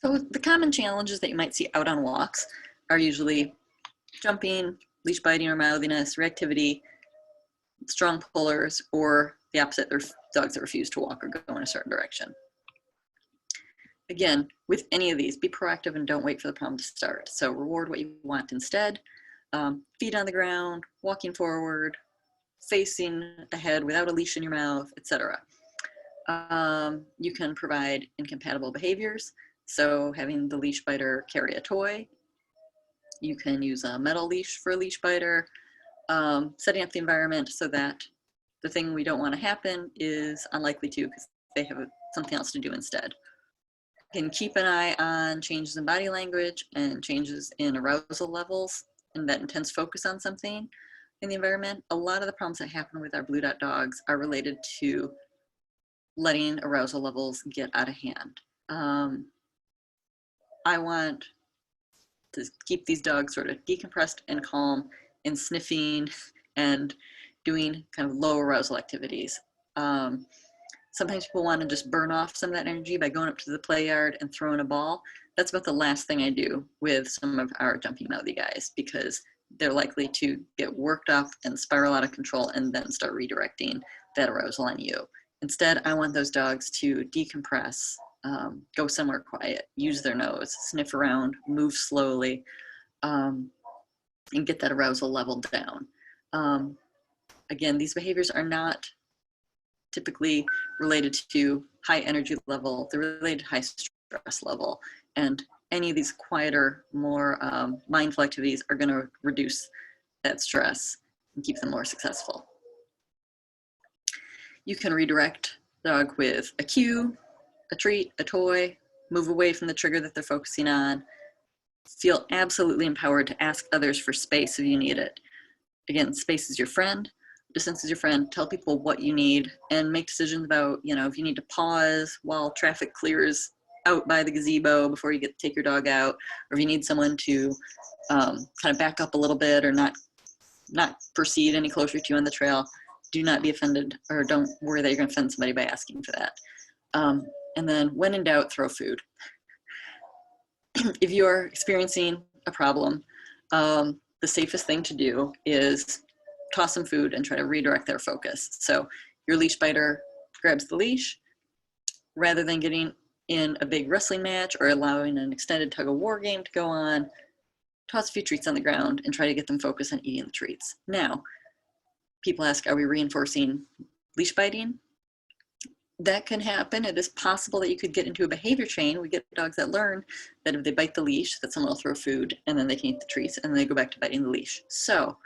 So the common challenges that you might see out on walks are usually jumping, leash biting or mouthiness, reactivity, strong pullers, or the opposite, they're dogs that refuse to walk or go in a certain direction. Again, with any of these, be proactive and don't wait for the problem to start. So reward what you want instead. Feet on the ground, walking forward, facing ahead without a leash in your mouth, etc. You can provide incompatible behaviors. So having the leash biter carry a toy. You can use a metal leash for a leash biter. Setting up the environment so that the thing we don't want to happen is unlikely to because they have something else to do instead. You can keep an eye on changes in body language and changes in arousal levels and that intense focus on something in the environment. A lot of the problems that happen with our Blue Dot dogs are related to letting arousal levels get out of hand. I want to keep these dogs sort of decompressed and calm and sniffing and doing kind of low arousal activities. Sometimes people want to just burn off some of that energy by going up to the play yard and throwing a ball. That's about the last thing I do with some of our jumpy mouthy guys because they're likely to get worked up and spiral out of control and then start redirecting that arousal on you. Instead, I want those dogs to decompress, go somewhere quiet, use their nose, sniff around, move slowly, and get that arousal level down. Again, these behaviors are not typically related to high energy level, they're related to high stress level. And any of these quieter, more mindful activities are going to reduce that stress and keep them more successful. You can redirect the dog with a cue, a treat, a toy, move away from the trigger that they're focusing on. Feel absolutely empowered to ask others for space if you need it. Again, space is your friend, distance is your friend. Tell people what you need and make decisions about, if you need to pause while traffic clears out by the gazebo before you take your dog out, or if you need someone to kind of back up a little bit or not proceed any closer to you on the trail. Do not be offended or don't worry that you're going to offend somebody by asking for that. And then when in doubt, throw food. If you're experiencing a problem, the safest thing to do is toss some food and try to redirect their focus. So your leash biter grabs the leash, rather than getting in a big wrestling match or allowing an extended tug of war game to go on, toss a few treats on the ground and try to get them focused on eating the treats. Now, people ask, are we reinforcing leash biting? That can happen. It is possible that you could get into a behavior chain. We get dogs that learn that if they bite the leash, that someone will throw food and then they can eat the treats and then they go back to biting the leash. So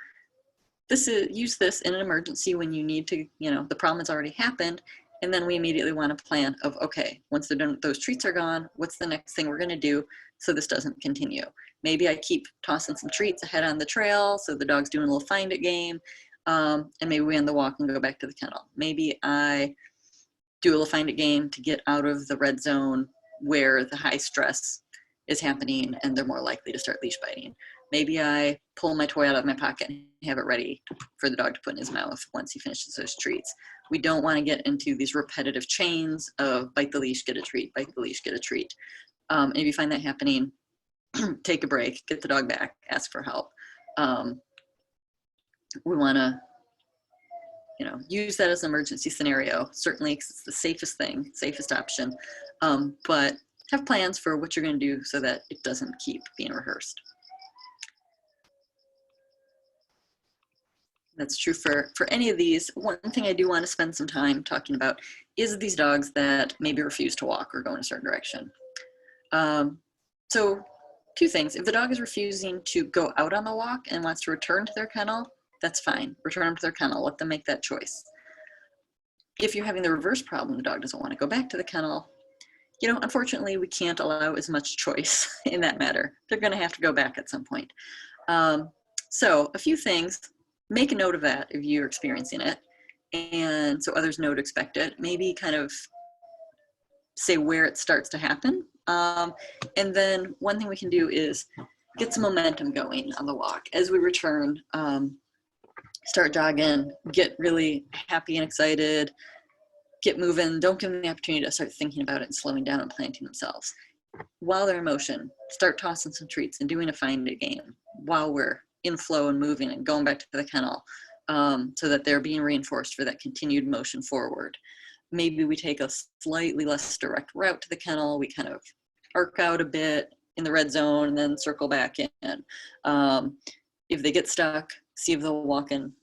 use this in an emergency when you need to, the problem has already happened. And then we immediately want a plan of, okay, once they're done, those treats are gone, what's the next thing we're going to do so this doesn't continue? Maybe I keep tossing some treats ahead on the trail so the dog's doing a little find it game. And maybe we end the walk and go back to the kennel. Maybe I do a little find it game to get out of the red zone where the high stress is happening and they're more likely to start leash biting. Maybe I pull my toy out of my pocket and have it ready for the dog to put in his mouth once he finishes those treats. We don't want to get into these repetitive chains of bite the leash, get a treat, bite the leash, get a treat. And if you find that happening, take a break, get the dog back, ask for help. We want to, use that as an emergency scenario, certainly because it's the safest thing, safest option, but have plans for what you're going to do so that it doesn't keep being rehearsed. That's true for any of these. One thing I do want to spend some time talking about is these dogs that maybe refuse to walk or go in a certain direction. So two things. If the dog is refusing to go out on the walk and wants to return to their kennel, that's fine. Return them to their kennel. Let them make that choice. If you're having the reverse problem, the dog doesn't want to go back to the kennel, unfortunately, we can't allow as much choice in that matter. They're going to have to go back at some point. So a few things. Make a note of that if you're experiencing it, and so others know to expect it. Maybe kind of say where it starts to happen. And then one thing we can do is get some momentum going on the walk. As we return, start jogging, get really happy and excited, get moving. Don't give them the opportunity to start thinking about it and slowing down and planting themselves. While they're in motion, start tossing some treats and doing a find it game while we're in flow and moving and going back to the kennel, so that they're being reinforced for that continued motion forward. Maybe we take a slightly less direct route to the kennel. We kind of arc out a bit in the red zone and then circle back in. If they get stuck, see if they'll walk in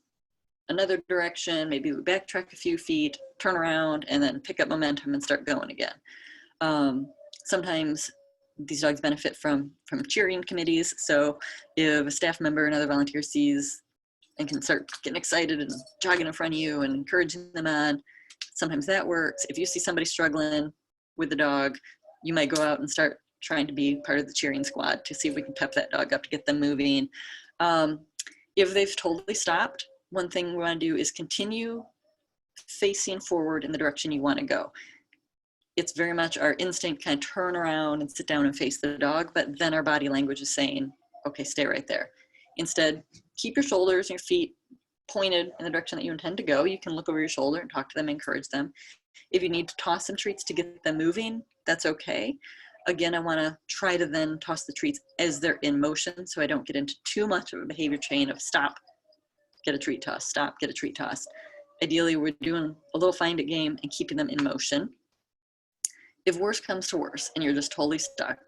another direction. Maybe we backtrack a few feet, turn around, and then pick up momentum and start going again. Sometimes these dogs benefit from cheering committees. So if a staff member and other volunteer sees and can start getting excited and jogging in front of you and encouraging them on, sometimes that works. If you see somebody struggling with the dog, you might go out and start trying to be part of the cheering squad to see if we can pep that dog up to get them moving. If they've totally stopped, one thing we want to do is continue facing forward in the direction you want to go. It's very much our instinct, kind of turn around and sit down and face the dog, but then our body language is saying, okay, stay right there. Instead, keep your shoulders and your feet pointed in the direction that you intend to go. You can look over your shoulder and talk to them, encourage them. If you need to toss some treats to get them moving, that's okay. Again, I want to try to then toss the treats as they're in motion, so I don't get into too much of a behavior chain of stop, get a treat toss, stop, get a treat toss. Ideally, we're doing a little find it game and keeping them in motion. If worse comes to worse and you're just totally stuck,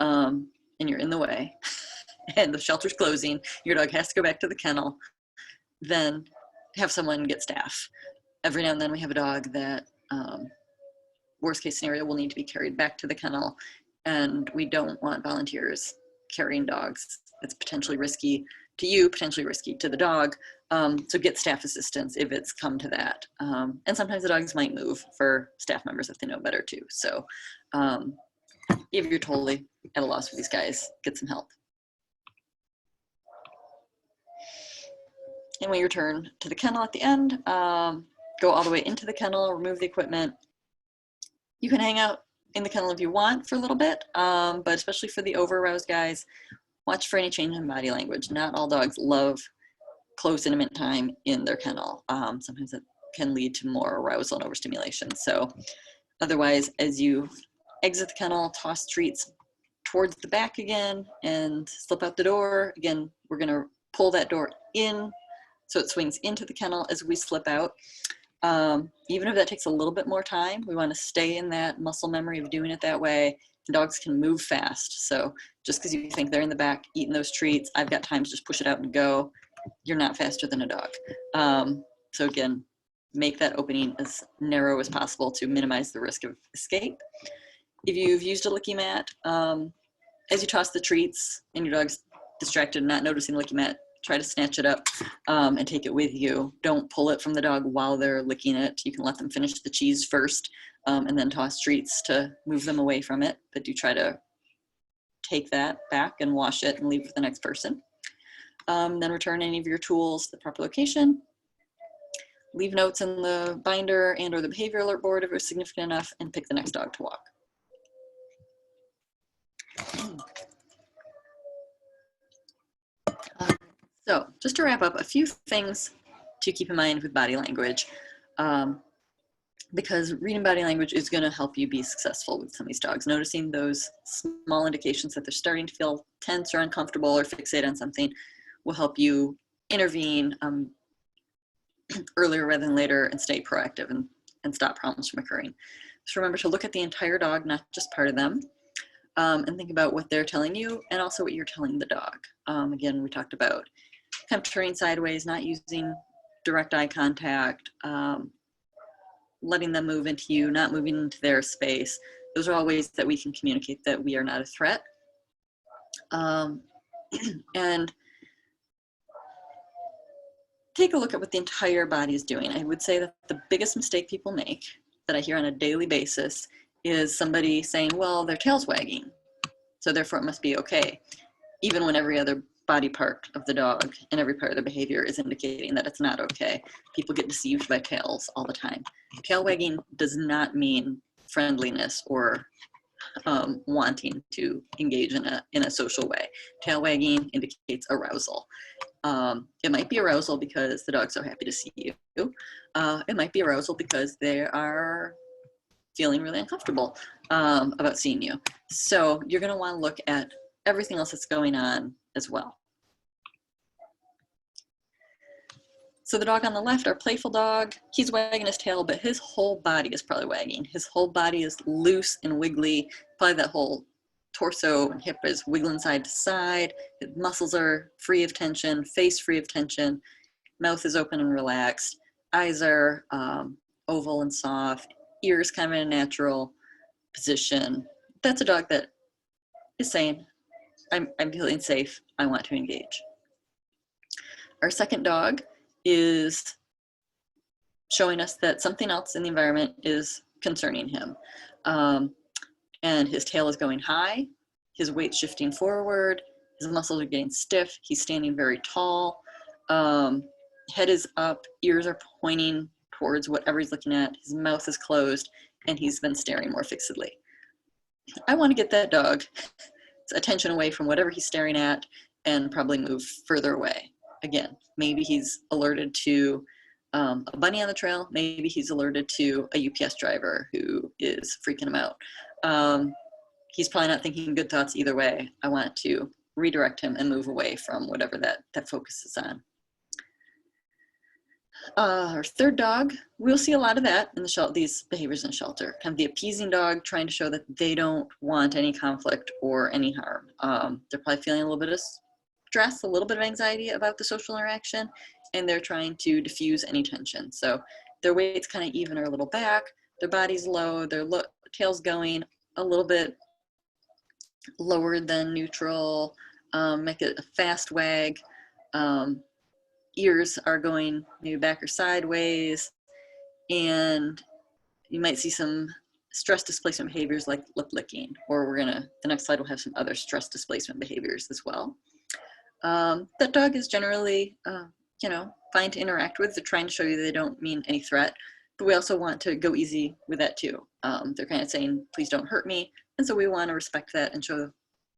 and you're in the way and the shelter's closing, your dog has to go back to the kennel, then have someone get staff. Every now and then we have a dog that, worst case scenario, will need to be carried back to the kennel, and we don't want volunteers carrying dogs. It's potentially risky to you, potentially risky to the dog. So get staff assistance if it's come to that. And sometimes the dogs might move for staff members if they know better too. So if you're totally at a loss for these guys, get some help. And when you return to the kennel at the end, go all the way into the kennel, remove the equipment. You can hang out in the kennel if you want for a little bit, but especially for the over-aroused guys, watch for any change in body language. Not all dogs love close, intimate time in their kennel. Sometimes it can lead to more arousal and overstimulation. So otherwise, as you exit the kennel, toss treats towards the back again and slip out the door. Again, we're gonna pull that door in so it swings into the kennel as we slip out. Even if that takes a little bit more time, we want to stay in that muscle memory of doing it that way. And dogs can move fast. So just because you think they're in the back eating those treats, I've got time to just push it out and go, you're not faster than a dog. So again, make that opening as narrow as possible to minimize the risk of escape. If you've used a licky mat, as you toss the treats and your dog's distracted and not noticing the licky mat, try to snatch it up and take it with you. Don't pull it from the dog while they're licking it. You can let them finish the cheese first and then toss treats to move them away from it. But do try to take that back and wash it and leave with the next person. Then return any of your tools to the proper location. Leave notes in the binder and or the behavior alert board if it was significant enough, and pick the next dog to walk. So just to wrap up, a few things to keep in mind with body language, because reading body language is going to help you be successful with some of these dogs. Noticing those small indications that they're starting to feel tense or uncomfortable or fixate on something will help you intervene earlier rather than later and stay proactive and stop problems from occurring. So remember to look at the entire dog, not just part of them, and think about what they're telling you and also what you're telling the dog. Again, we talked about kind of turning sideways, not using direct eye contact, letting them move into you, not moving into their space. Those are all ways that we can communicate that we are not a threat. And take a look at what the entire body is doing. I would say that the biggest mistake people make that I hear on a daily basis is somebody saying, well, their tail's wagging, so therefore it must be okay, even when every other body part of the dog and every part of the behavior is indicating that it's not okay. People get deceived by tails all the time. Tail wagging does not mean friendliness or wanting to engage in a social way. Tail wagging indicates arousal. It might be arousal because the dog's so happy to see you. It might be arousal because they are feeling really uncomfortable about seeing you. So you're going to want to look at everything else that's going on as well. So the dog on the left, our playful dog, he's wagging his tail, but his whole body is probably wagging. His whole body is loose and wiggly. Probably that whole torso and hip is wiggling side to side. His muscles are free of tension, face free of tension. Mouth is open and relaxed. Eyes are oval and soft. Ears kind of in a natural position. That's a dog that is saying, I'm feeling safe. I want to engage. Our second dog is showing us that something else in the environment is concerning him. And his tail is going high, his weight's shifting forward, his muscles are getting stiff, he's standing very tall, head is up, ears are pointing towards whatever he's looking at, his mouth is closed, and he's been staring more fixedly. I want to get that dog's attention away from whatever he's staring at and probably move further away. Again, maybe he's alerted to a bunny on the trail. Maybe he's alerted to a UPS driver who is freaking him out. He's probably not thinking good thoughts either way. I want to redirect him and move away from whatever that focus is on. Our third dog, we'll see a lot of that in the shelter, these behaviors in the shelter. Kind of the appeasing dog trying to show that they don't want any conflict or any harm. They're probably feeling a little bit of stress, a little bit of anxiety about the social interaction, and they're trying to diffuse any tension. So their weight's kind of even or a little back, their body's low, their tail's going a little bit lower than neutral, make it a fast wag. Ears are going maybe back or sideways, and you might see some stress displacement behaviors like lip licking, or the next slide will have some other stress displacement behaviors as well. That dog is generally, fine to interact with. They're trying to show you they don't mean any threat, but we also want to go easy with that too. They're kind of saying, please don't hurt me. And so we want to respect that and show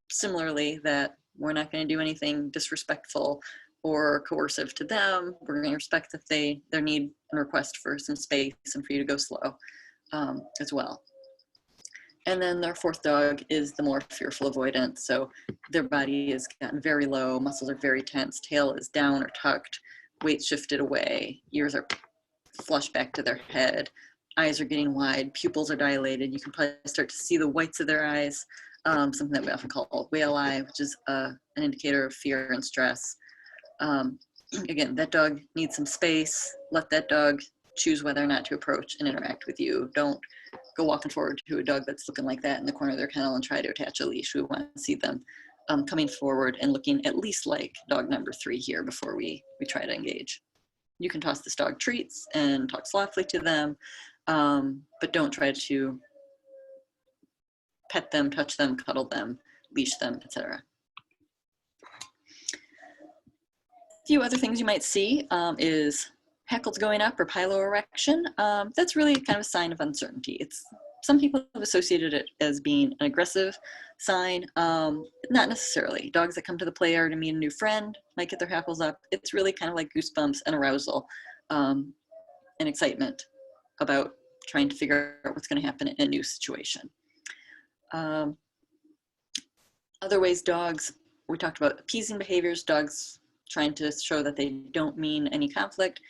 similarly that we're not going to do anything disrespectful or coercive to them. We're going to respect that their need and request for some space and for you to go slow as well. And then their fourth dog is the more fearful avoidant. So their body has gotten very low, muscles are very tense, tail is down or tucked, weight shifted away, ears are flushed back to their head, eyes are getting wide, pupils are dilated. You can probably start to see the whites of their eyes, something that we often call whale eye, which is an indicator of fear and stress. Again, that dog needs some space. Let that dog choose whether or not to approach and interact with you. Don't go walking forward to a dog that's looking like that in the corner of their kennel and try to attach a leash. We want to see them coming forward and looking at least like dog number 3 here before we try to engage. You can toss this dog treats and talk softly to them, but don't try to pet them, touch them, cuddle them, leash them, etc. A few other things you might see is hackles going up or piloerection. That's really kind of a sign of uncertainty. Some people have associated it as being an aggressive sign. Not necessarily. Dogs that come to the play area to meet a new friend might get their hackles up. It's really kind of like goosebumps and arousal and excitement about trying to figure out what's going to happen in a new situation. Other ways dogs, we talked about appeasing behaviors, dogs trying to show that they don't mean any conflict,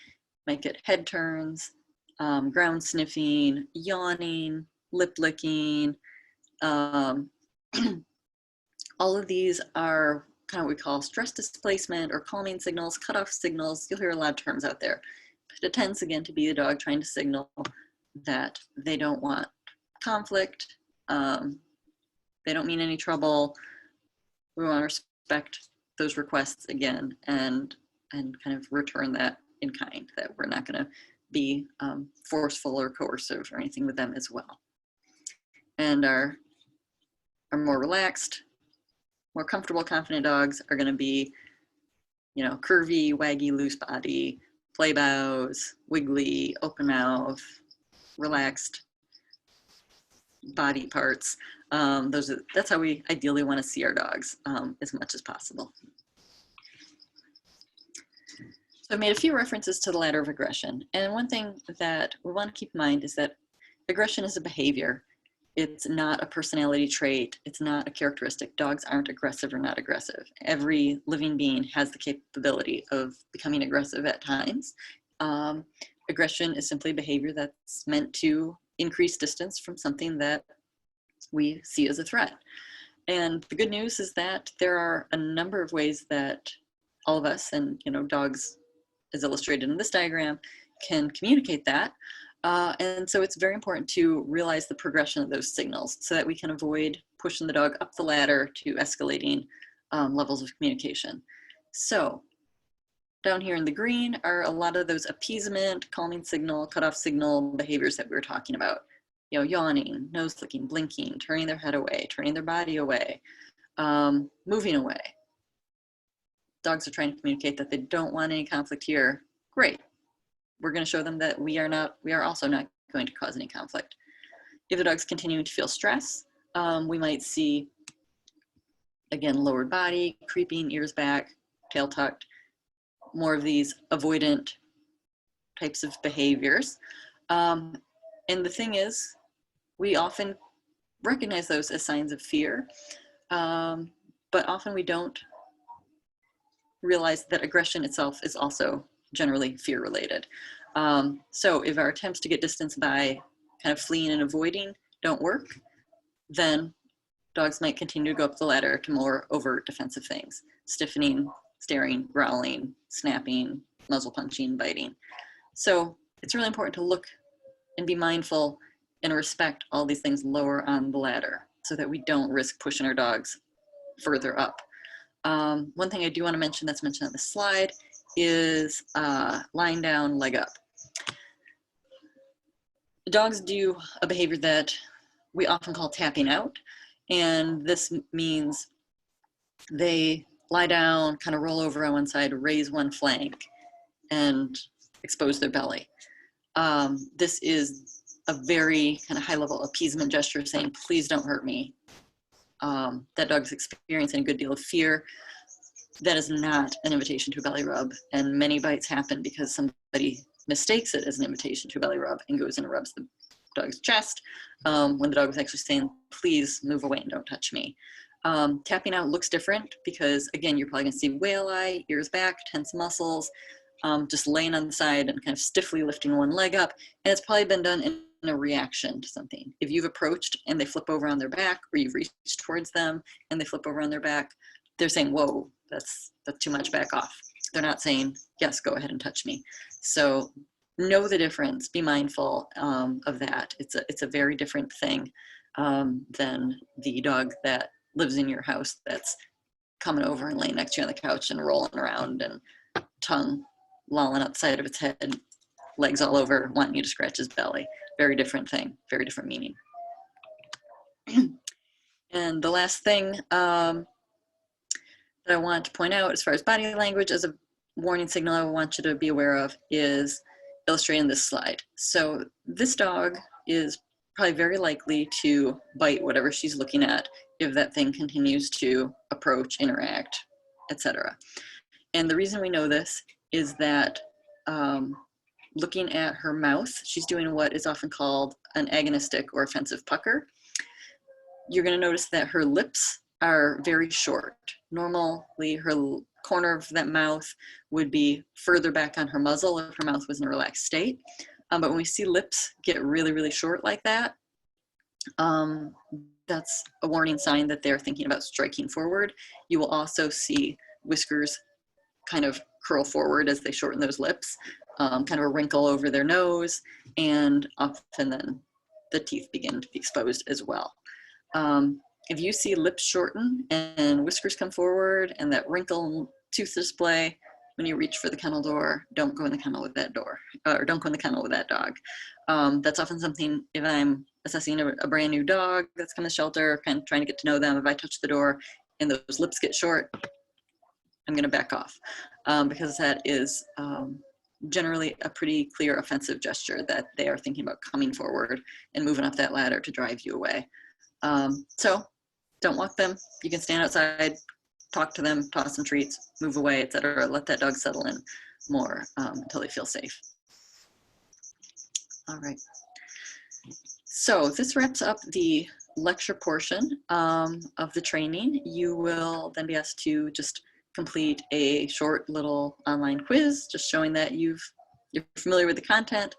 might get head turns, ground sniffing, yawning, lip licking. All of these are kind of what we call stress displacement or calming signals, cutoff signals. You'll hear a lot of terms out there. But it tends again to be the dog trying to signal that they don't want conflict, they don't mean any trouble. We want to respect those requests again and kind of return that in kind, that we're not going to be forceful or coercive or anything with them as well. And our more relaxed, more comfortable, confident dogs are going to be, curvy, waggy, loose body, play bows, wiggly, open mouth, relaxed, body parts. That's how we ideally want to see our dogs as much as possible. So I've made a few references to the ladder of aggression. And one thing that we want to keep in mind is that aggression is a behavior. It's not a personality trait. It's not a characteristic. Dogs aren't aggressive or not aggressive. Every living being has the capability of becoming aggressive at times. Aggression is simply behavior that's meant to increase distance from something that we see as a threat. And the good news is that there are a number of ways that all of us, and dogs as illustrated in this diagram, can communicate that. And so it's very important to realize the progression of those signals so that we can avoid pushing the dog up the ladder to escalating levels of communication. So down here in the green are a lot of those appeasement, calming signal, cutoff signal behaviors that we were talking about. Yawning, nose licking, blinking, turning their head away, turning their body away, moving away. Dogs are trying to communicate that they don't want any conflict here. Great. We're going to show them that we are also not going to cause any conflict. If the dog's continuing to feel stress, we might see, again, lowered body, creeping, ears back, tail tucked, more of these avoidant types of behaviors. And the thing is, we often recognize those as signs of fear, but often we don't realize that aggression itself is also generally fear related. So if our attempts to get distance by kind of fleeing and avoiding don't work, then dogs might continue to go up the ladder to more overt defensive things: stiffening, staring, growling, snapping, muzzle punching, biting. So it's really important to look and be mindful and respect all these things lower on the ladder so that we don't risk pushing our dogs further up. One thing I do want to mention that's mentioned on the slide is lying down, leg up. Dogs do a behavior that we often call tapping out, and this means they lie down, kind of roll over on one side, raise one flank, and expose their belly. This is a very kind of high-level appeasement gesture saying, please don't hurt me. That dog's experiencing a good deal of fear. That is not an invitation to a belly rub, and many bites happen because somebody mistakes it as an invitation to a belly rub and goes and rubs the dog's chest when the dog was actually saying, please move away and don't touch me. Tapping out looks different because, again, you're probably going to see whale eye, ears back, tense muscles, just laying on the side and kind of stiffly lifting one leg up, and it's probably been done in a reaction to something. If you've approached and they flip over on their back, or you've reached towards them and they flip over on their back, they're saying, whoa, that's too much, back off. They're not saying, yes, go ahead and touch me. So know the difference, be mindful of that. It's a very different thing than the dog that lives in your house that's coming over and laying next to you on the couch and rolling around and tongue lolling outside of its head, legs all over, wanting you to scratch his belly. Very different thing, very different meaning. And the last thing that I want to point out as far as body language as a warning signal I want you to be aware of is illustrated in this slide. So this dog is probably very likely to bite whatever she's looking at if that thing continues to approach, interact, etc. And the reason we know this is that looking at her mouth, she's doing what is often called an agonistic or offensive pucker. You're going to notice that her lips are very short. Normally, her corner of that mouth would be further back on her muzzle if her mouth was in a relaxed state. But when we see lips get really, really short like that, that's a warning sign that they're thinking about striking forward. You will also see whiskers kind of curl forward as they shorten those lips, kind of a wrinkle over their nose, and often then the teeth begin to be exposed as well. If you see lips shorten and whiskers come forward and that wrinkle tooth display, when you reach for the kennel door, don't go in the kennel with that door, or don't go in the kennel with that dog. That's often something, if I'm assessing a brand new dog that's come to the shelter, kind of trying to get to know them, if I touch the door and those lips get short, I'm going to back off because that is generally a pretty clear offensive gesture that they are thinking about coming forward and moving up that ladder to drive you away. So don't walk them. You can stand outside, talk to them, toss them treats, move away, etc. Let that dog settle in more until they feel safe. All right. So this wraps up the lecture portion of the training. You will then be asked to just complete a short little online quiz, just showing that you're familiar with the content.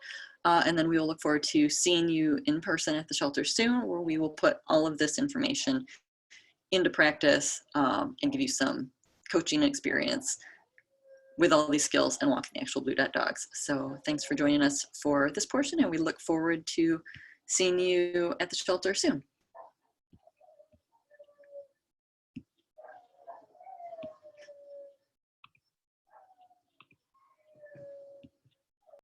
And then we will look forward to seeing you in person at the shelter soon, where we will put all of this information into practice and give you some coaching experience with all these skills and walking the actual Blue Dot dogs. So thanks for joining us for this portion, and we look forward to seeing you at the shelter soon.